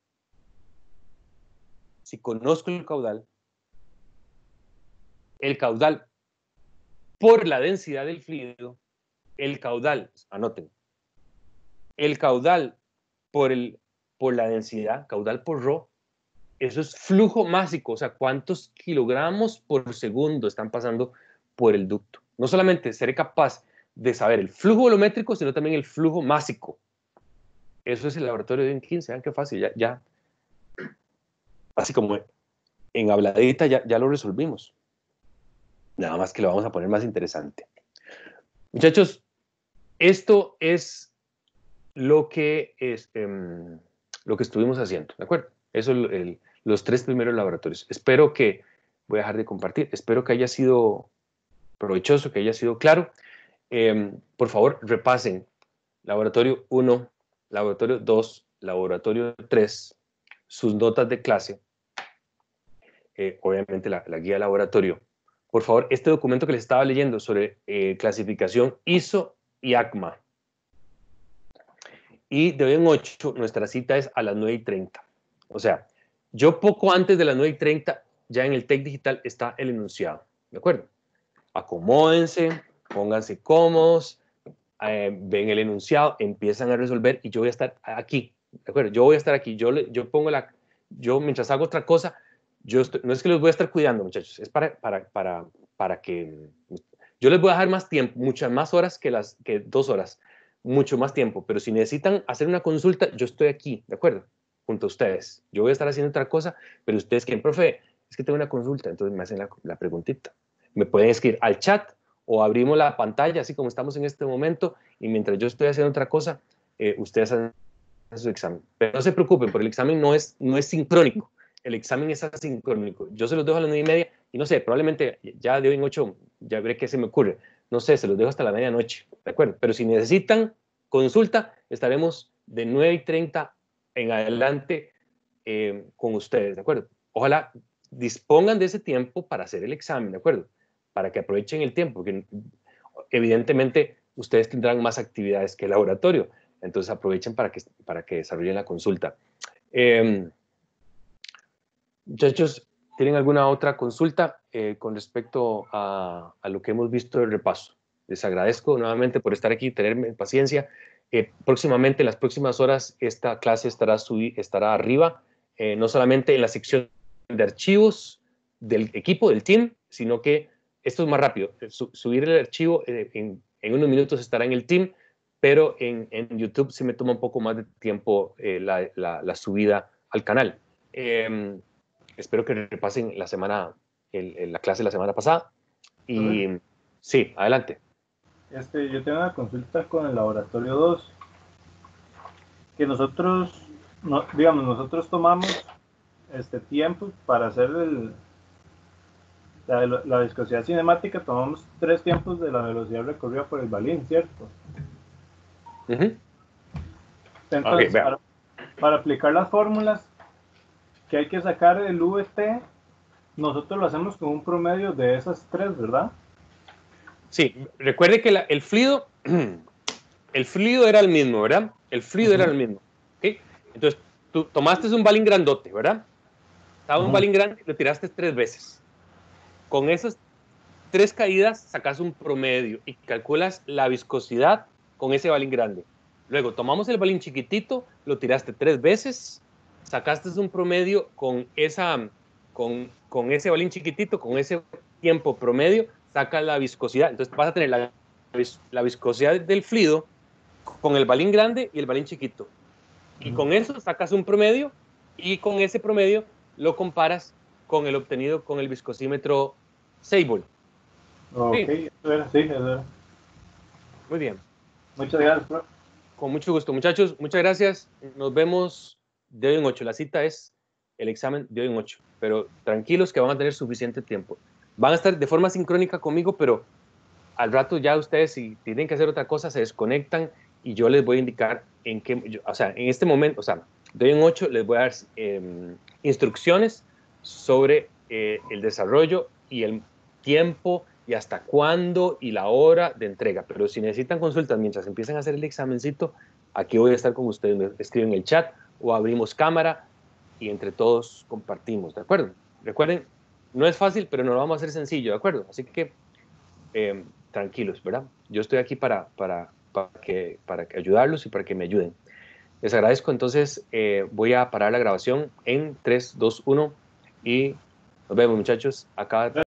por la densidad del fluido, anoten, el caudal por la densidad, caudal por ρ, eso es flujo másico, o sea, cuántos kilogramos por segundo están pasando por el ducto. No solamente seré capaz de saber el flujo volumétrico, sino también el flujo másico. Eso es el laboratorio de 15, vean qué fácil, ya. Así como en habladita ya lo resolvimos. Nada más que lo vamos a poner más interesante. Muchachos, esto es lo que estuvimos haciendo, ¿de acuerdo? Eso es los 3 primeros laboratorios. Espero que, voy a dejar de compartir, espero que haya sido provechoso, que haya sido claro. Por favor, repasen laboratorio 1, laboratorio 2, laboratorio 3, sus notas de clase, obviamente la guía de laboratorio por favor, este documento que les estaba leyendo sobre clasificación ISO y ACMA. Y de hoy en 8, nuestra cita es a las 9:30. O sea, yo poco antes de las 9:30, ya en el TEC Digital está el enunciado. ¿De acuerdo? Acomódense, pónganse cómodos, ven el enunciado, empiezan a resolver y yo voy a estar aquí. ¿De acuerdo? Yo voy a estar aquí. Yo pongo yo mientras hago otra cosa, no es que los voy a estar cuidando, muchachos, es para que yo les voy a dejar más tiempo, muchas más horas que 2 horas, mucho más tiempo, pero si necesitan hacer una consulta, yo estoy aquí, ¿de acuerdo? Junto a ustedes. Yo voy a estar haciendo otra cosa, pero ustedes, ¿quién, profe? Es que tengo una consulta, entonces me hacen la preguntita. Me pueden escribir al chat o abrimos la pantalla, así como estamos en este momento, y mientras yo estoy haciendo otra cosa, ustedes hacen su examen. Pero no se preocupen, porque el examen no es sincrónico. El examen es asincrónico. Yo se los dejo a las 9:30 y no sé, probablemente ya de hoy en 8 ya veré qué se me ocurre. No sé, se los dejo hasta la medianoche, ¿de acuerdo? Pero si necesitan consulta, estaremos de 9:30 en adelante con ustedes, ¿de acuerdo? Ojalá dispongan de ese tiempo para hacer el examen, ¿de acuerdo? Para que aprovechen el tiempo, porque evidentemente ustedes tendrán más actividades que el laboratorio, entonces aprovechen para que desarrollen la consulta. Muchachos, ¿tienen alguna otra consulta con respecto a lo que hemos visto del repaso? Les agradezco nuevamente por estar aquí, tenerme paciencia. Próximamente, en las próximas horas, esta clase estará arriba, no solamente en la sección de archivos del equipo, del team, sino que esto es más rápido. Subir el archivo en unos minutos estará en el team, pero en YouTube sí me toma un poco más de tiempo la subida al canal. Espero que repasen la clase de la semana pasada. Y sí, adelante. Yo tengo una consulta con el laboratorio 2, que nosotros tomamos tiempo para hacer la viscosidad cinemática, tomamos 3 tiempos de la velocidad recorrida por el balín, ¿cierto? Entonces, Okay, para aplicar las fórmulas que hay que sacar del VT, nosotros lo hacemos con un promedio de esas 3, ¿verdad? Sí, recuerde que el fluido era el mismo, ¿verdad? El fluido era el mismo. ¿Okay? Entonces, tú tomaste un balín grandote, ¿verdad? Estaba un balín grande y lo tiraste 3 veces. Con esas 3 caídas sacas un promedio y calculas la viscosidad con ese balín grande. Luego, tomamos el balín chiquitito, lo tiraste 3 veces, sacaste un promedio con ese balín chiquitito, con ese tiempo promedio, saca la viscosidad. Entonces vas a tener la viscosidad del fluido con el balín grande y el balín chiquito. Y con eso sacas un promedio y con ese promedio lo comparas con el obtenido con el viscosímetro Seibold. Ok, sí, eso era. Muy bien. Muchas gracias, profe. Con mucho gusto, muchachos. Muchas gracias. Nos vemos de hoy en 8. La cita es el examen de hoy en 8. Pero tranquilos que van a tener suficiente tiempo. Van a estar de forma sincrónica conmigo, pero al rato ya ustedes, si tienen que hacer otra cosa, se desconectan y yo les voy a indicar en este momento, de hoy en 8 les voy a dar instrucciones sobre el desarrollo y el tiempo y hasta cuándo y la hora de entrega. Pero si necesitan consultas mientras empiezan a hacer el examencito, aquí voy a estar con ustedes. Me escriben en el chat o abrimos cámara y entre todos compartimos, ¿de acuerdo? Recuerden, no es fácil, pero nos lo vamos a hacer sencillo, ¿de acuerdo? Así que tranquilos, ¿verdad? Yo estoy aquí para ayudarlos y para que me ayuden. Les agradezco, entonces voy a parar la grabación en 3, 2, 1 y nos vemos, muchachos. Acá